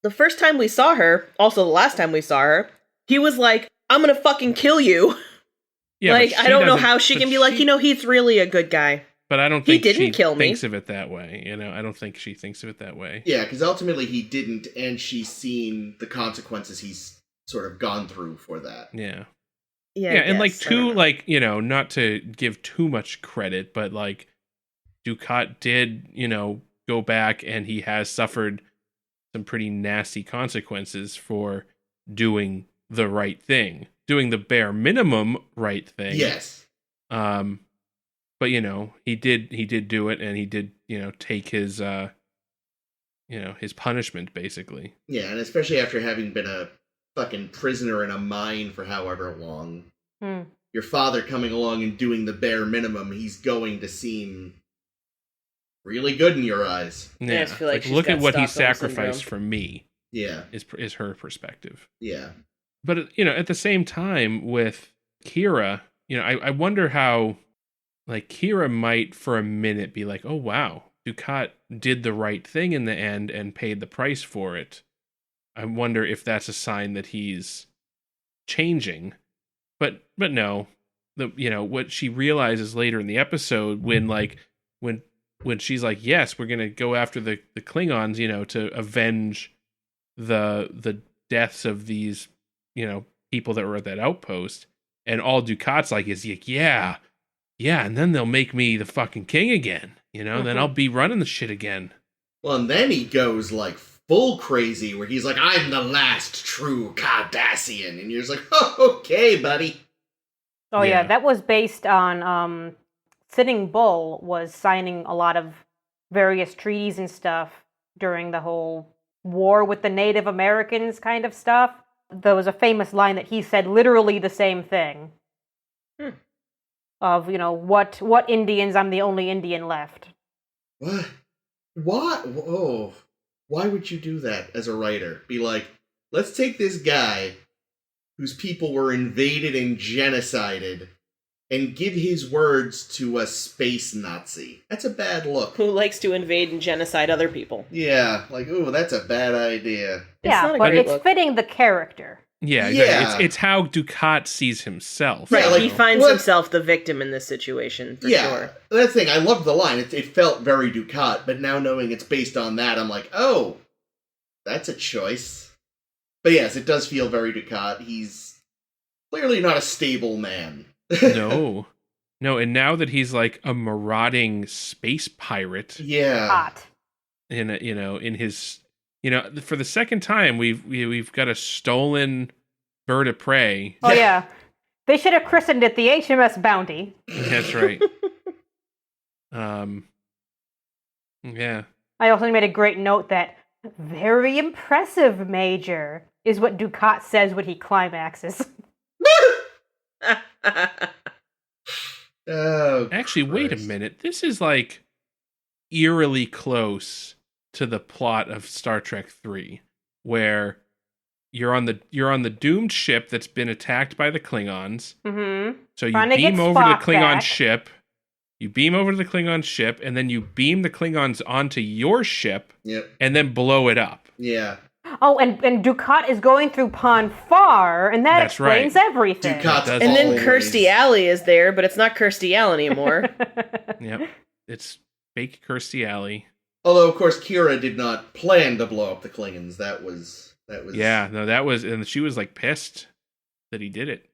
the first time we saw her, also the last time we saw her, he was like, I'm gonna fucking kill you. yeah. Like, but I she don't know doesn't- how she but can be like, he's really a good guy. But I don't He think didn't she kill me. thinks of it that way. I don't think she thinks of it that way. Yeah, because ultimately he didn't, and she's seen the consequences he's sort of gone through for that. Yeah. Yeah, Yeah, and like I don't know. not to give too much credit, but like Dukat did, go back and he has suffered some pretty nasty consequences for doing the right thing, doing the bare minimum right thing. Yes. But he did do it, and he did, take his his punishment basically. Yeah, and especially after having been a fucking prisoner in a mine for however long. Hmm. Your father coming along and doing the bare minimum, he's going to seem really good in your eyes. I just feel like she's look got at what he Stockholm sacrificed syndrome. for me. Yeah. Is her perspective. Yeah. But at the same time with Kira, I wonder how like Kira might for a minute be like, oh wow, Dukat did the right thing in the end and paid the price for it. I wonder if that's a sign that he's changing. But no. What she realizes later in the episode when she's like, yes, we're gonna go after the Klingons, to avenge the deaths of these, people that were at that outpost, and all Dukat's like is like, yeah, and then they'll make me the fucking king again, then I'll be running the shit again. Well, and then he goes like full crazy where he's like, I'm the last true Cardassian. And you're just like, oh, okay, buddy. Oh Yeah. yeah, that was based on Sitting Bull was signing a lot of various treaties and stuff during the whole war with the Native Americans kind of stuff. There was a famous line that he said literally the same thing. Of, what Indians, I'm the only Indian left. What? What? Oh, why would you do that as a writer? Be like, let's take this guy whose people were invaded and genocided and give his words to a space Nazi. That's a bad look. Who likes to invade and genocide other people. Yeah, like, ooh, that's a bad idea. It's not Yeah, a but great it's look. fitting the character. Yeah, Yeah. exactly. It's how Dukat sees himself. Right, Yeah, like, he finds what- himself the victim in this situation, for Yeah, sure. that's the thing. I loved the line. It felt very Dukat, but now knowing it's based on that, I'm like, oh, that's a choice. But yes, it does feel very Dukat. He's clearly not a stable man. No, and now that he's like a marauding space pirate, Yeah. Hot. in in his, for the second time we've got a stolen bird of prey. Oh yeah. They should have christened it the HMS Bounty. That's right. Yeah. I also made a great note that very impressive, Major, is what Dukat says when he climaxes. Oh, Actually, wait a Christ. minute. This is like eerily close to the plot of Star Trek 3, where you're on the doomed ship that's been attacked by the Klingons. Mm-hmm. So you Trying to get beam over to the Spock Klingon back. ship. You beam over to the Klingon ship, and then you beam the Klingons onto your ship, Yep. and then blow it up. Yeah. Oh, and Dukat is going through Pon Far, and that That's right. explains everything. Dukat's does And then always- Kirstie Alley is there, but it's not Kirstie Alley anymore. Yep. It's fake Kirstie Alley. Although, of course, Kira did not plan to blow up the Klingons. That was. Yeah, no, that was, and she was like pissed that he did it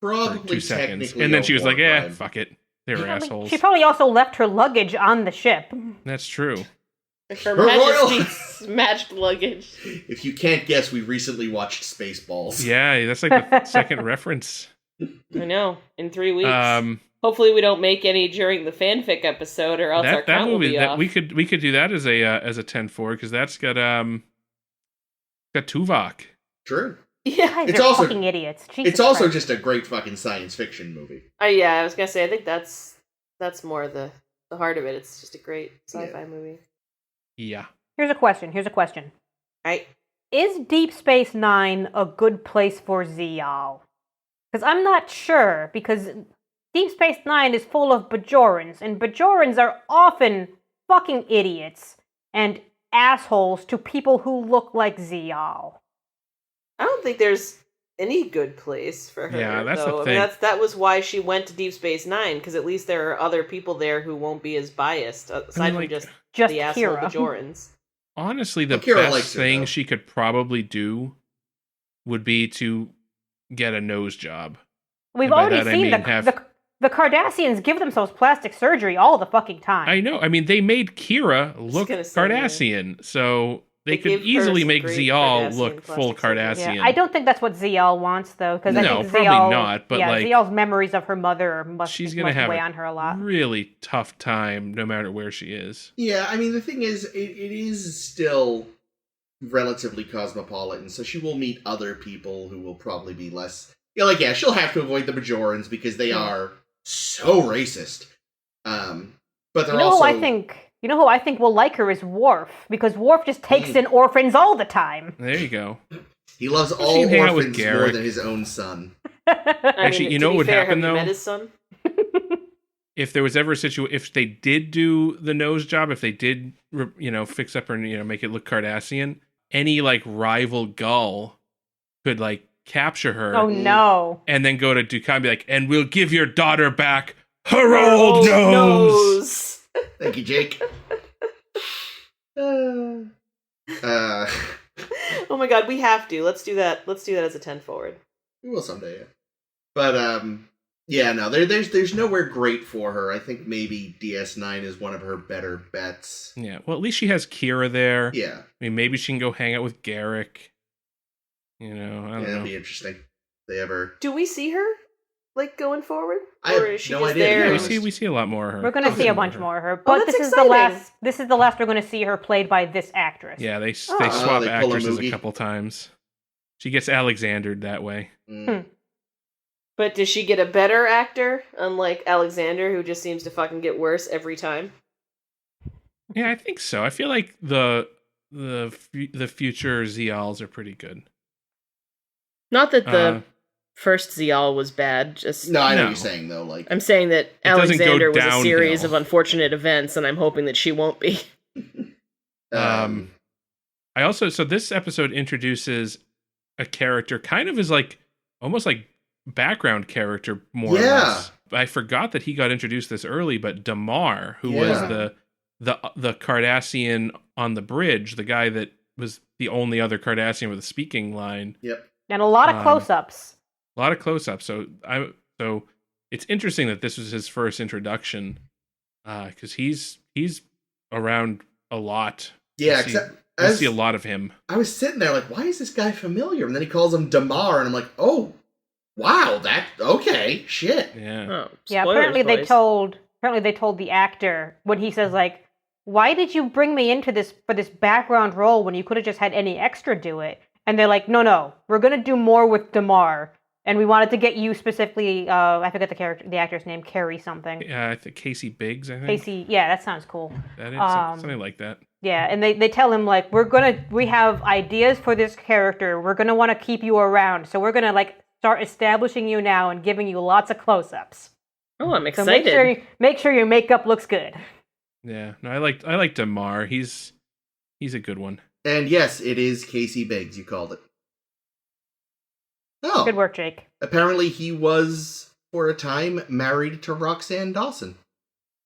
for Probably 2 seconds. technically And then a she was war like, "Yeah, crime. fuck it. They were assholes." She probably also left her luggage on the ship. That's true. Her Her royal- Majesty's matched luggage. If you can't guess, we recently watched Spaceballs. Yeah, that's like the second reference. I know. In 3 weeks. Um, Hopefully we don't make any during the fanfic episode, or else our that count will movie be that off. we could do that as a 10-4 because that's got Tuvok. True. Yeah. Guys It's are also- fucking idiots. Jesus It's also Christ. just a great fucking science fiction movie. Yeah, I was gonna say. I think that's more the heart of it. It's just a great sci-fi Yeah. movie. Yeah. Here's a question. Right. Is Deep Space Nine a good place for Zial? Because I'm not sure, because Deep Space Nine is full of Bajorans, and Bajorans are often fucking idiots and assholes to people who look like Zial. I don't think there's any good place for her. Yeah, that's though. the thing. I mean, that was why she went to Deep Space Nine, because at least there are other people there who won't be as biased, aside from like, just Just the asshole Kira. Bajorans. Honestly, the Kira likes best her, thing though. she could probably do would be to get a nose job. We've And by already that, I seen mean have- the Cardassians give themselves plastic surgery all the fucking time. I know. I mean, they made Kira look gonna say, Cardassian, so they They could gave her easily some make great Zial Cardassian look full plastic surgery. Cardassian. Yeah, I don't think that's what Zial wants, though, because I No, think probably Zial, not, but, like, Zial's memories of her mother must have weigh a on her a lot. really tough time no matter where she is. Yeah, I mean, the thing is, it is still relatively cosmopolitan, so she will meet other people who will probably be less... Yeah, she'll have to avoid the Bajorans because they are so racist. But they're You know also... who I think will like her is Worf, because Worf just takes in orphans all the time. There you go. He loves She all can hang out with orphans more Garrick. than his own son. Actually, you know what would happen, have though? you met his son? If there was ever a situation, if they did do the nose job, if they did, fix up her, make it look Cardassian, any like rival Gull could like capture her Oh no. and then go to Dukat and be like, and we'll give your daughter back her old nose. Thank you, Jake. Oh my god, we have to. Let's do that. Let's do that as a 10 forward. We will someday, yeah. But, yeah, no, there's nowhere great for her. I think maybe DS9 is one of her better bets. Yeah, well, at least she has Kira there. Yeah. I mean, maybe she can go hang out with Garrick. I don't That'll know. be interesting. If they ever... Do we see her like going forward, I have or is she no just idea, to be there? Yeah, honest. we see a lot more of her. We're going to Oh, see a good. bunch more of her, but that's this is exciting. the last we're going to see her played by this actress. Yeah, they Oh. swap They pull a actresses a Moogie. couple times. She gets Alexandered that way. But does she get a better actor, unlike Alexander, who just seems to fucking get worse every time? Yeah, I think so. I feel like the future Zials are pretty good. Not that the Uh, first Zial was bad. Just No, I know No. what you're saying, though. Like, I'm saying that doesn't go Alexander was a series downhill. of unfortunate events, and I'm hoping that she won't be. I also, so this episode introduces a character kind of as like almost like background character more or Yeah. less. I forgot that he got introduced this early, but Damar, who was Yeah. the Cardassian on the bridge, the guy that was the only other Cardassian with a speaking line. Yep. And a lot of close-ups. A lot of close-ups. So it's interesting that this was his first introduction, because he's around a lot. Yeah, We'll see- except we'll as see a lot of him. I was sitting there like, why is this guy familiar? And then he calls him Damar, and I'm like, oh, wow, okay, shit. Yeah. Oh, Yeah, spoilers, apparently boys. apparently they told the actor when he says like, "Why did you bring me into this for this background role when you could have just had any extra do it?" And they're like, "No, we're gonna do more with Damar, and we wanted to get you specifically. I forget the actor's name, Carrie something. Yeah, I think Casey Biggs. I think Casey, yeah, that sounds cool. that is something like that. Yeah, and they tell him like, we have ideas for this character. We're gonna want to keep you around, so we're gonna like start establishing you now and giving you lots of close-ups. Oh, I'm So excited. make sure your makeup looks good." Yeah, no, I like Damar. He's a good one. And yes, it is Casey Biggs. You called it. Oh, Good work, Jake. apparently he was, for a time, married to Roxanne Dawson.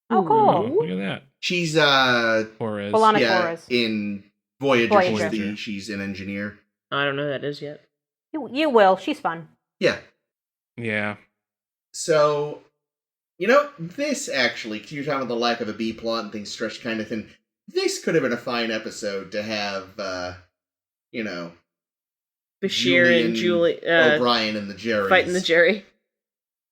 Oh, Oh, cool. look at that. She's, Torres. B'Elanna yeah, Torres. in Voyager, Voyager. she's an engineer. I don't know who that is yet. You will. She's fun. Yeah. Yeah. So, this actually, 'cause you're talking about the lack of a B plot and things stretched kind of thin, this could have been a fine episode to have, Bashir and Julie O'Brien and the Jerrys. fighting the Jerry.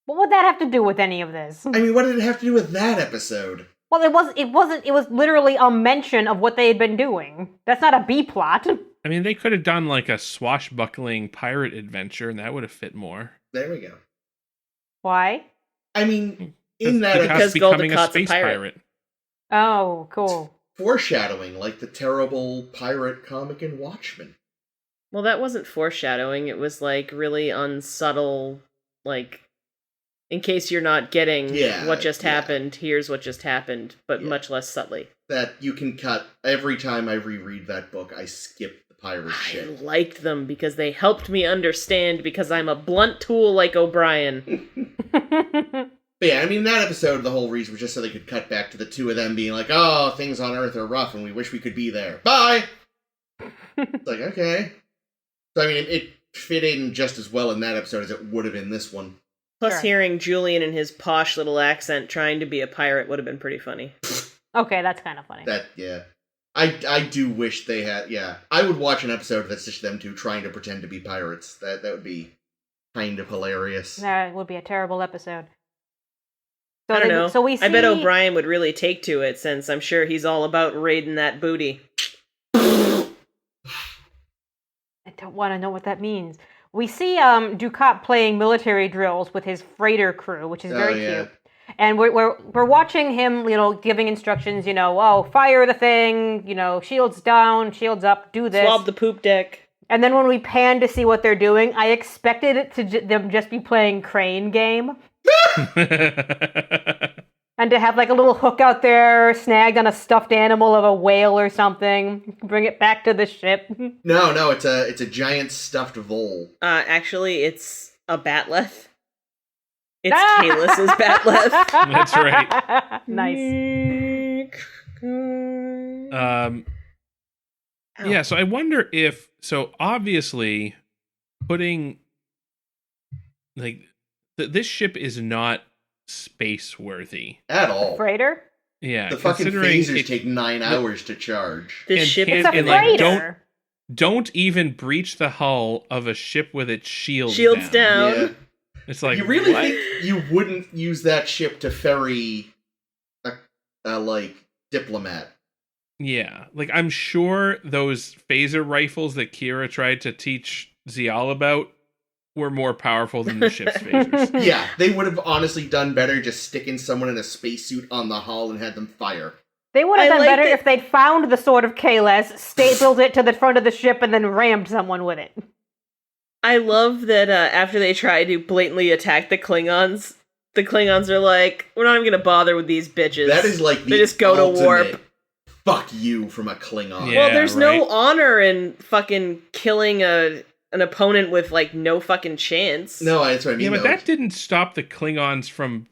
What would that have to do with any of this? I mean, what did it have to do with that episode? Well, it was literally a mention of what they had been doing. That's not a B plot. I mean, they could have done like a swashbuckling pirate adventure, and that would have fit more. There we go. Why? I mean, in that Because Ducat's Gul becoming a Dukat's a space pirate. Oh, cool. foreshadowing, like the terrible pirate comic in Watchmen. Well, that wasn't foreshadowing. It was like really unsubtle, like, in case you're not getting what just happened, here's what just happened, but much less subtly. That you can cut. Every time I reread that book, I skip the pirate I shit. liked them because they helped me understand because I'm a blunt tool like O'Brien. But yeah, I mean, that episode, the whole reason was just so they could cut back to the two of them being like, oh, things on Earth are rough and we wish we could be there. Bye! It's like, okay. So, I mean, it fit in just as well in that episode as it would have in this one. Plus, Sure. hearing Julian in his posh little accent trying to be a pirate would have been pretty funny. Okay, that's kind of funny. Yeah. I do wish they had, I would watch an episode that's just them two trying to pretend to be pirates. That would be kind of hilarious. That would be a terrible episode. So I don't know. So we see... I bet O'Brien would really take to it since I'm sure he's all about raiding that booty. I don't want to know what that means. We see Dukat playing military drills with his freighter crew, which is very cute. And we're watching him, giving instructions, fire the thing, shields down, shields up, do this. Swab the poop deck. And then when we pan to see what they're doing, I expected it to them just be playing crane game. And to have like a little hook out there snagged on a stuffed animal of a whale or something. Bring it back to the ship. No, it's a giant stuffed vole. Actually, it's a batleth. It's Kalis's batleth. That's right. Nice. Yeah, so I wonder if... So, obviously, putting... Like, this ship is not space-worthy. At all. Freighter? Yeah, The fucking considering phasers take 9 hours to charge. This And ship can't- is It's a and, like, freighter. don't even breach the hull of a ship with its shields down. Yeah. It's like, You really what? think you wouldn't use that ship to ferry a diplomat? Yeah, like I'm sure those phaser rifles that Kira tried to teach Zial about were more powerful than the ship's phasers. Yeah, they would have honestly done better just sticking someone in a spacesuit on the hull and had them fire. They would have I done like better that- if they'd found the sword of Kalas, stapled it to the front of the ship, and then rammed someone with it. I love that after they try to blatantly attack the Klingons are like, we're not even going to bother with these bitches. That is like the They just go to ultimate warp. Fuck you from a Klingon. Yeah. Well, there's right. no honor in fucking killing an opponent with, like, no fucking chance. No, that's what I mean. Yeah, but though. that didn't stop the Klingons from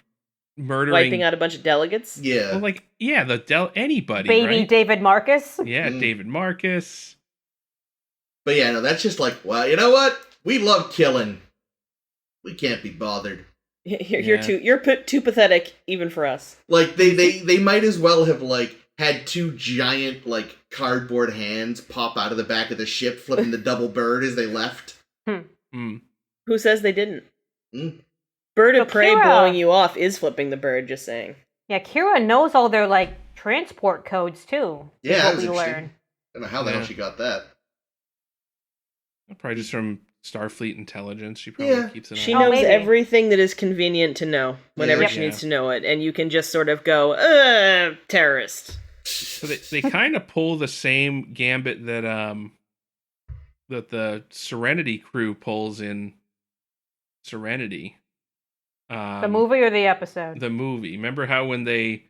murdering. Wiping out a bunch of delegates. Yeah. Well, like, yeah, anybody, Baby right? David Marcus. Yeah, Mm. David Marcus. But yeah, no, that's just like, well, you know what? We love killing. We can't be bothered. You're Yeah. too pathetic, even for us. Like, they might as well have, had two giant, cardboard hands pop out of the back of the ship, flipping the double bird as they left. Mm. Who says they didn't? Mm. Bird of So prey Kira- blowing you off is flipping the bird, just saying. Yeah, Kira knows all their transport codes too. Yeah, Is that what was we interesting. learn. I don't know how the hell she got that. Probably just from Starfleet intelligence. She probably keeps an eye She on. knows maybe. everything that is convenient to know whenever Yeah. she needs to know it, and you can just sort of go, terrorist. So they kind of pull the same gambit that the Serenity crew pulls in Serenity. The movie or the episode? The movie. Remember how when they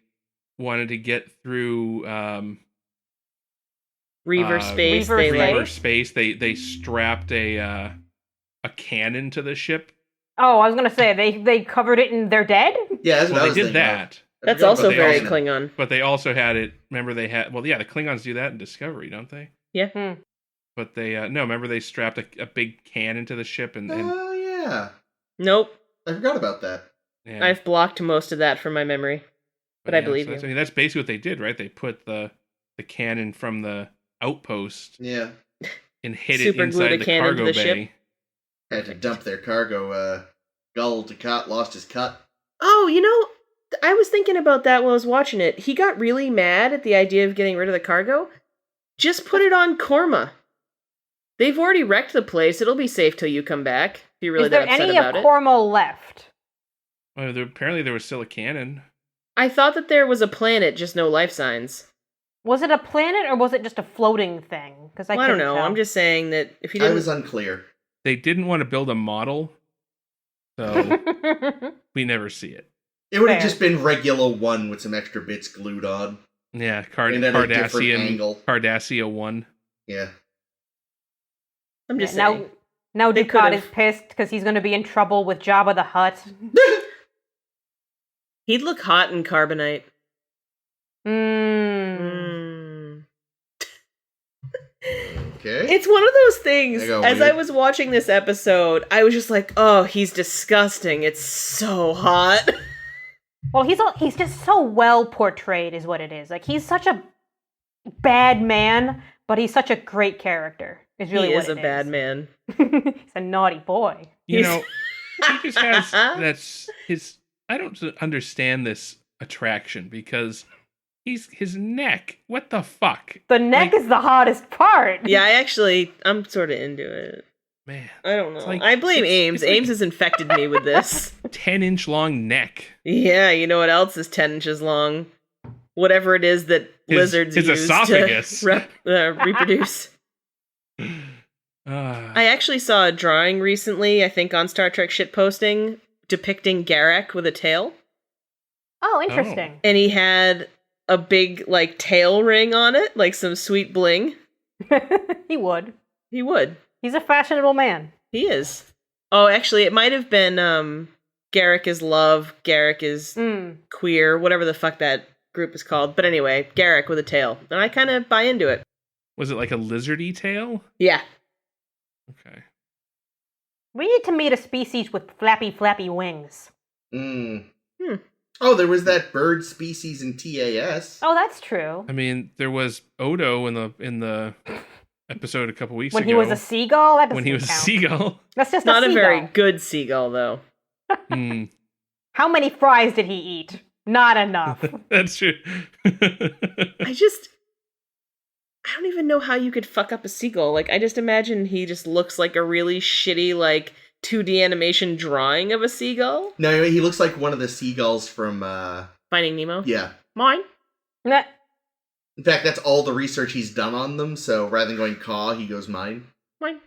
wanted to get through Reaver space. Reaver Reaver space? space, they strapped a cannon to the ship. Oh, I was gonna say they covered it and they're dead. Yeah, that's what I Well, was they did thinking of. that. I That's forgot also about the very cannon. Klingon. But they also had it. Remember, they had. Well, yeah, the Klingons do that in Discovery, don't they? Yeah. But they no. Remember, they strapped a big cannon to the ship, and Oh, yeah. Nope. I forgot about that. yeah. I've blocked most of that from my memory. But I yeah, believe so that's, you. I mean, that's basically what they did, right? They put the cannon from the outpost Yeah. and hit Super it glued inside a the cannon to cargo the bay. ship. Had to dump their cargo. Gul Dukat lost his cut. Oh, I was thinking about that while I was watching it. He got really mad at the idea of getting rid of the cargo. Just put it on Korma. They've already wrecked the place. It'll be safe till you come back. If you're really Is there that upset any about of it. Korma left? Well, apparently there was still a cannon. I thought that there was a planet, just no life signs. Was it a planet or was it just a floating thing? Because I don't know. I'm just saying that if he I didn't... was unclear. They didn't want to build a model, so we never see it. It would have Fair. just been regular 1 with some extra bits glued on. Yeah, And at a different angle. Cardassia 1. Yeah. I'm just now, saying. now They Dukat could've. is pissed because he's going to be in trouble with Jabba the Hutt. He'd look hot in carbonite. Mmm. Okay. It's one of those things, They go as weird. I was watching this episode, I was just like, oh, he's disgusting. It's so hot. Well, he's just so well portrayed, is what it is. Like, he's such a bad man, but he's such a great character. Is really He what is a it bad man. He's a naughty boy. You He's- know, he just has that's his. I don't understand this attraction because his neck. What the fuck, The neck Like- is the hottest part. Yeah, I'm sort of into it. man? I don't know. It's like- I blame it's- Ames. it's like- Ames has infected me with this. 10-inch long neck. Yeah, you know what else is 10 inches long? Whatever it is that His- lizards his use esophagus. to reproduce. I actually saw a drawing recently, I think on Star Trek shitposting, depicting Garak with a tail. Oh, interesting. And he had a big, tail ring on it, like some sweet bling. He would. He would. He's a fashionable man. He is. Oh, actually, it might have been Garak is love, Garak is Mm. queer, whatever the fuck that group is called. But anyway, Garak with a tail. And I kind of buy into it. Was it like a lizardy tail? Yeah. Okay. We need to meet a species with flappy wings. Mm. Hmm. Oh, there was that bird species in TAS. Oh, that's true. I mean, there was Odo in the episode a couple weeks When ago. he was a seagull, that doesn't when he was a count. seagull. That's just Not a a seagull. very good seagull, though. Hmm, How many fries did he eat? Not enough. that's true. I don't even know how you could fuck up a seagull. I just imagine he just looks like a really shitty, 2D animation drawing of a seagull. No, he looks like one of the seagulls from, Finding Nemo. yeah. Mine. Nah. In fact, that's all the research he's done on them, so rather than going caw, he goes mine. Mine.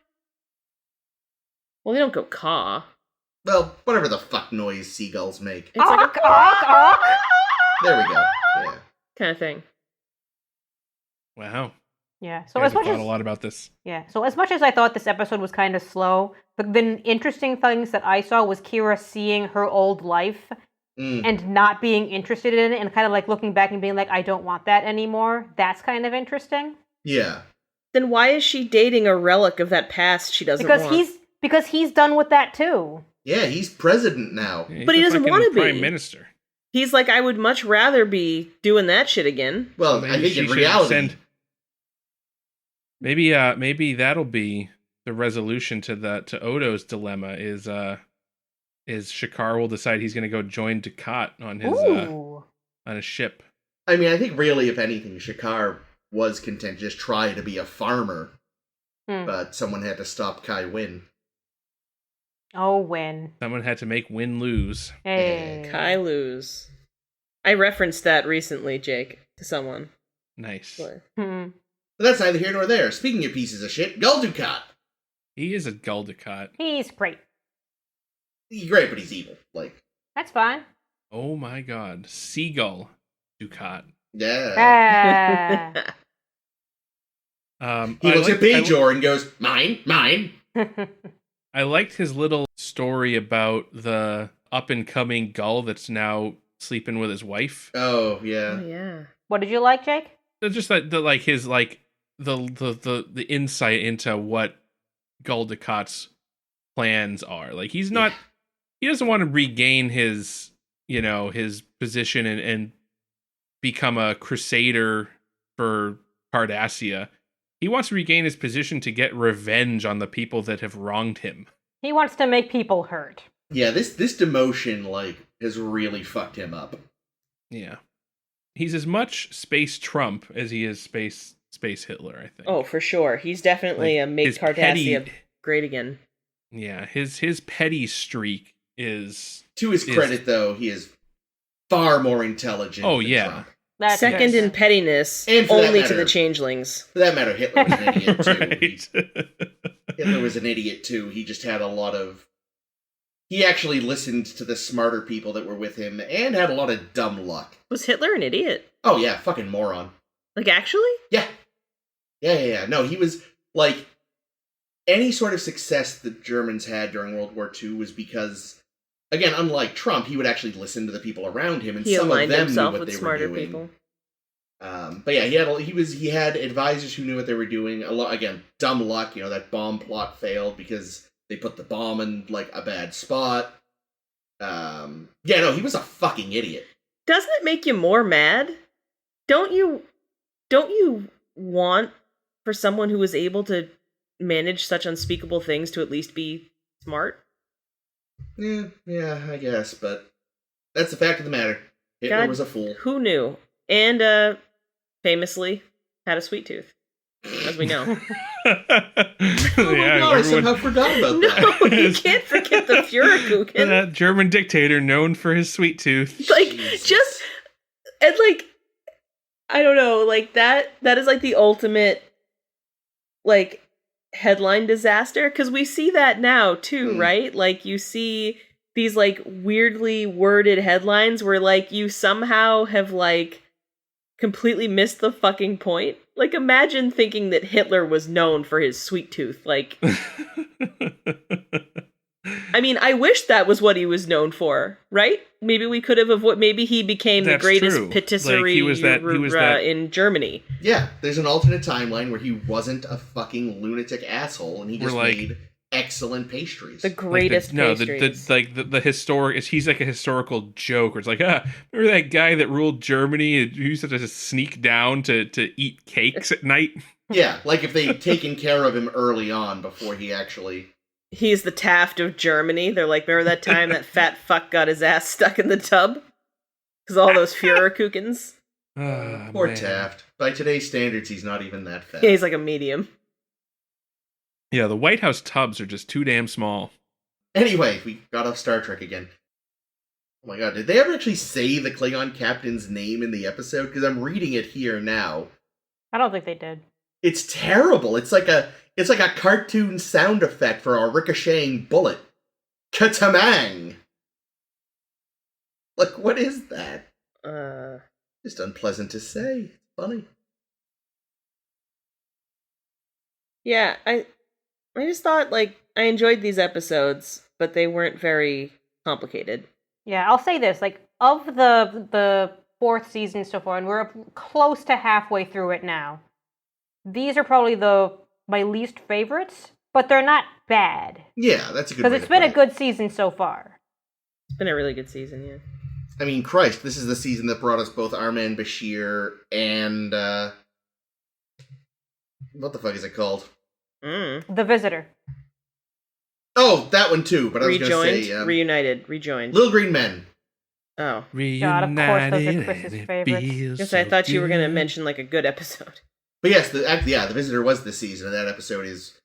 Well, they don't go caw. Well, whatever the fuck noise seagulls make. It's like Awk, awk, awk. There we go. Yeah. kind of thing. Wow. Yeah. So You guys as much have as thought a lot about this. So as much as I thought this episode was kind of slow, the interesting things that I saw was Kira seeing her old life Mm. and not being interested in it and kind of looking back and being like, I don't want that anymore. That's kind of interesting. Yeah. Then why is she dating a relic of that past she doesn't Because want? he's done with that too. Yeah, he's president now. Yeah, he's But he the doesn't fucking wanna be. Prime Minister. He's like, I would much rather be doing that shit again. Well, Maybe I think she in should reality... Maybe that'll be the resolution to Odo's dilemma is Shakaar will decide he's going to go join Dukat on his Ooh. on a ship. I mean, I think really, if anything, Shakaar was content to just try to be a farmer, but someone had to stop Kai Wynn. Oh, Win. Someone had to make Win lose. Hey. Kai lose. I referenced that recently, Jake, to someone. Nice. But But that's neither here nor there. Speaking of pieces of shit, Gul Dukat. He is a Gul Dukat. He's great. He's great, but he's evil. Like, That's fine. Oh my god. Seagull Dukat. yeah. He looks at Bajor and goes, mine. I liked his little story about the up-and-coming Gull that's now sleeping with his wife. Oh, yeah. oh, yeah. What did you like, Jake? Just that the insight into what Gul Dukat's plans are. Like, he doesn't want to regain his, his position and become a crusader for Cardassia. He wants to regain his position to get revenge on the people that have wronged him. He wants to make people hurt. Yeah, this demotion, like, has really fucked him up. Yeah. He's as much space Trump as he is space Hitler, I think. Oh, for sure. He's definitely a make Cardassia great again. Yeah, his petty streak is... To his credit, though, he is far more intelligent than Trump. That's Second yes. in pettiness, And for only that to the matter- changelings. For that matter, Hitler was an idiot, too. Right. Hitler was an idiot, too. He just had a lot of... He actually listened to the smarter people that were with him and had a lot of dumb luck. Was Hitler an idiot? Oh, yeah, fucking moron. Like, actually? Yeah. Yeah. No, he was, like... Any sort of success the Germans had during World War II was because... Again, unlike Trump, he would actually listen to the people around him, and He some of aligned them knew himself what with they were smarter doing. people. But yeah, he had advisors who knew what they were doing. A lot, again, dumb luck. That bomb plot failed because they put the bomb in like a bad spot. Yeah, no, he was a fucking idiot. Doesn't it make you more mad? Don't you want for someone who was able to manage such unspeakable things to at least be smart? Yeah, I guess, but that's the fact of the matter. Hitler was a fool. Who knew? And famously had a sweet tooth, as we know. Oh my god, I somehow forgot about that. No, you can't forget the Führerkuchen. That German dictator known for his sweet tooth. Like, Jesus. just, and like, I don't know, like, that is like the ultimate, like, headline disaster, because we see that now, too, right? Like, you see these, like, weirdly worded headlines where, like, you somehow have, like, completely missed the fucking point. Like, imagine thinking that Hitler was known for his sweet tooth. Like, I mean, I wish that was what he was known for, right? Maybe we could have maybe he became the greatest true. patisserie He was that in Germany. Yeah, there's an alternate timeline where he wasn't a fucking lunatic asshole, and he just made excellent pastries. The greatest pastries. The historic. He's like a historical joke. Where it's like, remember that guy that ruled Germany who used to just sneak down to eat cakes at night? Yeah, like if they'd taken care of him early on before he actually... He's the Taft of Germany. They're like, remember that time that fat fuck got his ass stuck in the tub? Because all those Führerkukens. Poor man. Taft. By today's standards, he's not even that fat. Yeah, he's like a medium. Yeah, the White House tubs are just too damn small. Anyway, we got off Star Trek again. Oh my god, did they ever actually say the Klingon captain's name in the episode? Because I'm reading it here now. I don't think they did. It's terrible. It's like a cartoon sound effect for a ricocheting bullet. Katamang! Like, what is that? Just unpleasant to say. Funny. Yeah, I just thought, like, I enjoyed these episodes, but they weren't very complicated. Yeah, I'll say this, like, of the fourth season so far, and we're close to halfway through it now, these are probably my least favorites, but they're not bad. Yeah, that's a good Because way it's to been put a good season so far. It's been a really good season, yeah. I mean, Christ, this is the season that brought us both Armand Bashir and, what the fuck is it called? The Visitor. Oh, that one too, but I was going to say... Reunited, Rejoined. Little Green Men. Oh. God, of course those are Reunited Chris's and it favorites. feels Guess so I thought you were going to good. mention like a good episode. But yes, the Visitor was this season, and that episode is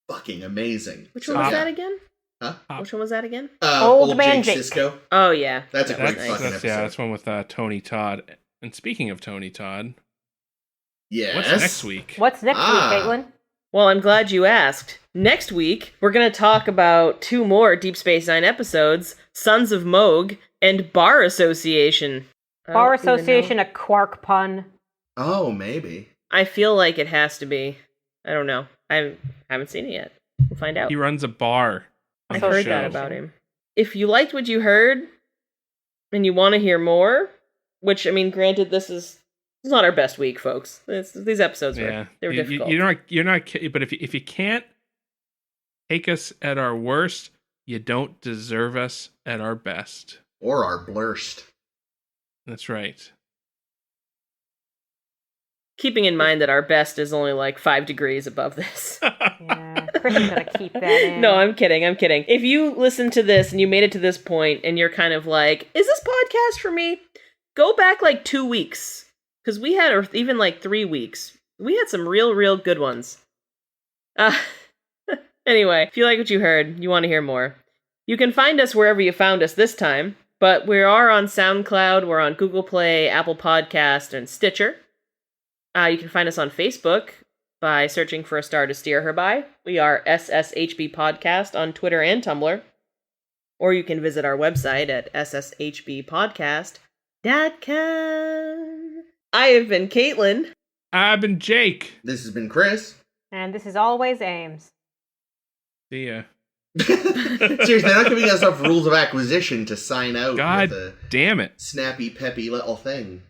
fucking amazing. Which So, one was yeah. that again? Huh? Which one was that again? Old Man Jake Jake. Sisko. Oh, yeah. That's a That was great fucking episode. Yeah, that's one with Tony Todd. And speaking of Tony Todd, Yes. what's next week? What's next week, Caitlin? Well, I'm glad you asked. Next week, we're going to talk about 2 more Deep Space Nine episodes, Sons of Moog and Bar Association. I Bar don't even Association, know. a Quark pun. Oh, maybe. I feel like it has to be. I don't know. I haven't seen it yet. We'll find out. He runs a bar. on I've the heard show. that about him. If you liked what you heard and you want to hear more, which, I mean, granted, this is not our best week, folks. These episodes were they were difficult. You're not. But if you can't take us at our worst, you don't deserve us at our best. Or our blurst. That's right. Keeping in mind that our best is only like 5 degrees above this. Yeah, Chris is gonna keep that in. No, I'm kidding. If you listen to this and you made it to this point and you're kind of like, is this podcast for me? Go back like 2 weeks. Because we had, or even like 3 weeks. We had some real good ones. Anyway, if you like what you heard, you want to hear more, you can find us wherever you found us this time. But we are on SoundCloud, we're on Google Play, Apple Podcast, and Stitcher. You can find us on Facebook by searching for A Star to Steer Her By. We are SSHB Podcast on Twitter and Tumblr. Or you can visit our website at sshbpodcast.com. I have been Caitlin. I've been Jake. This has been Chris. And this is always Ames. See ya. Seriously, they're not giving us enough rules of acquisition to sign out God with a damn it. snappy, peppy little thing.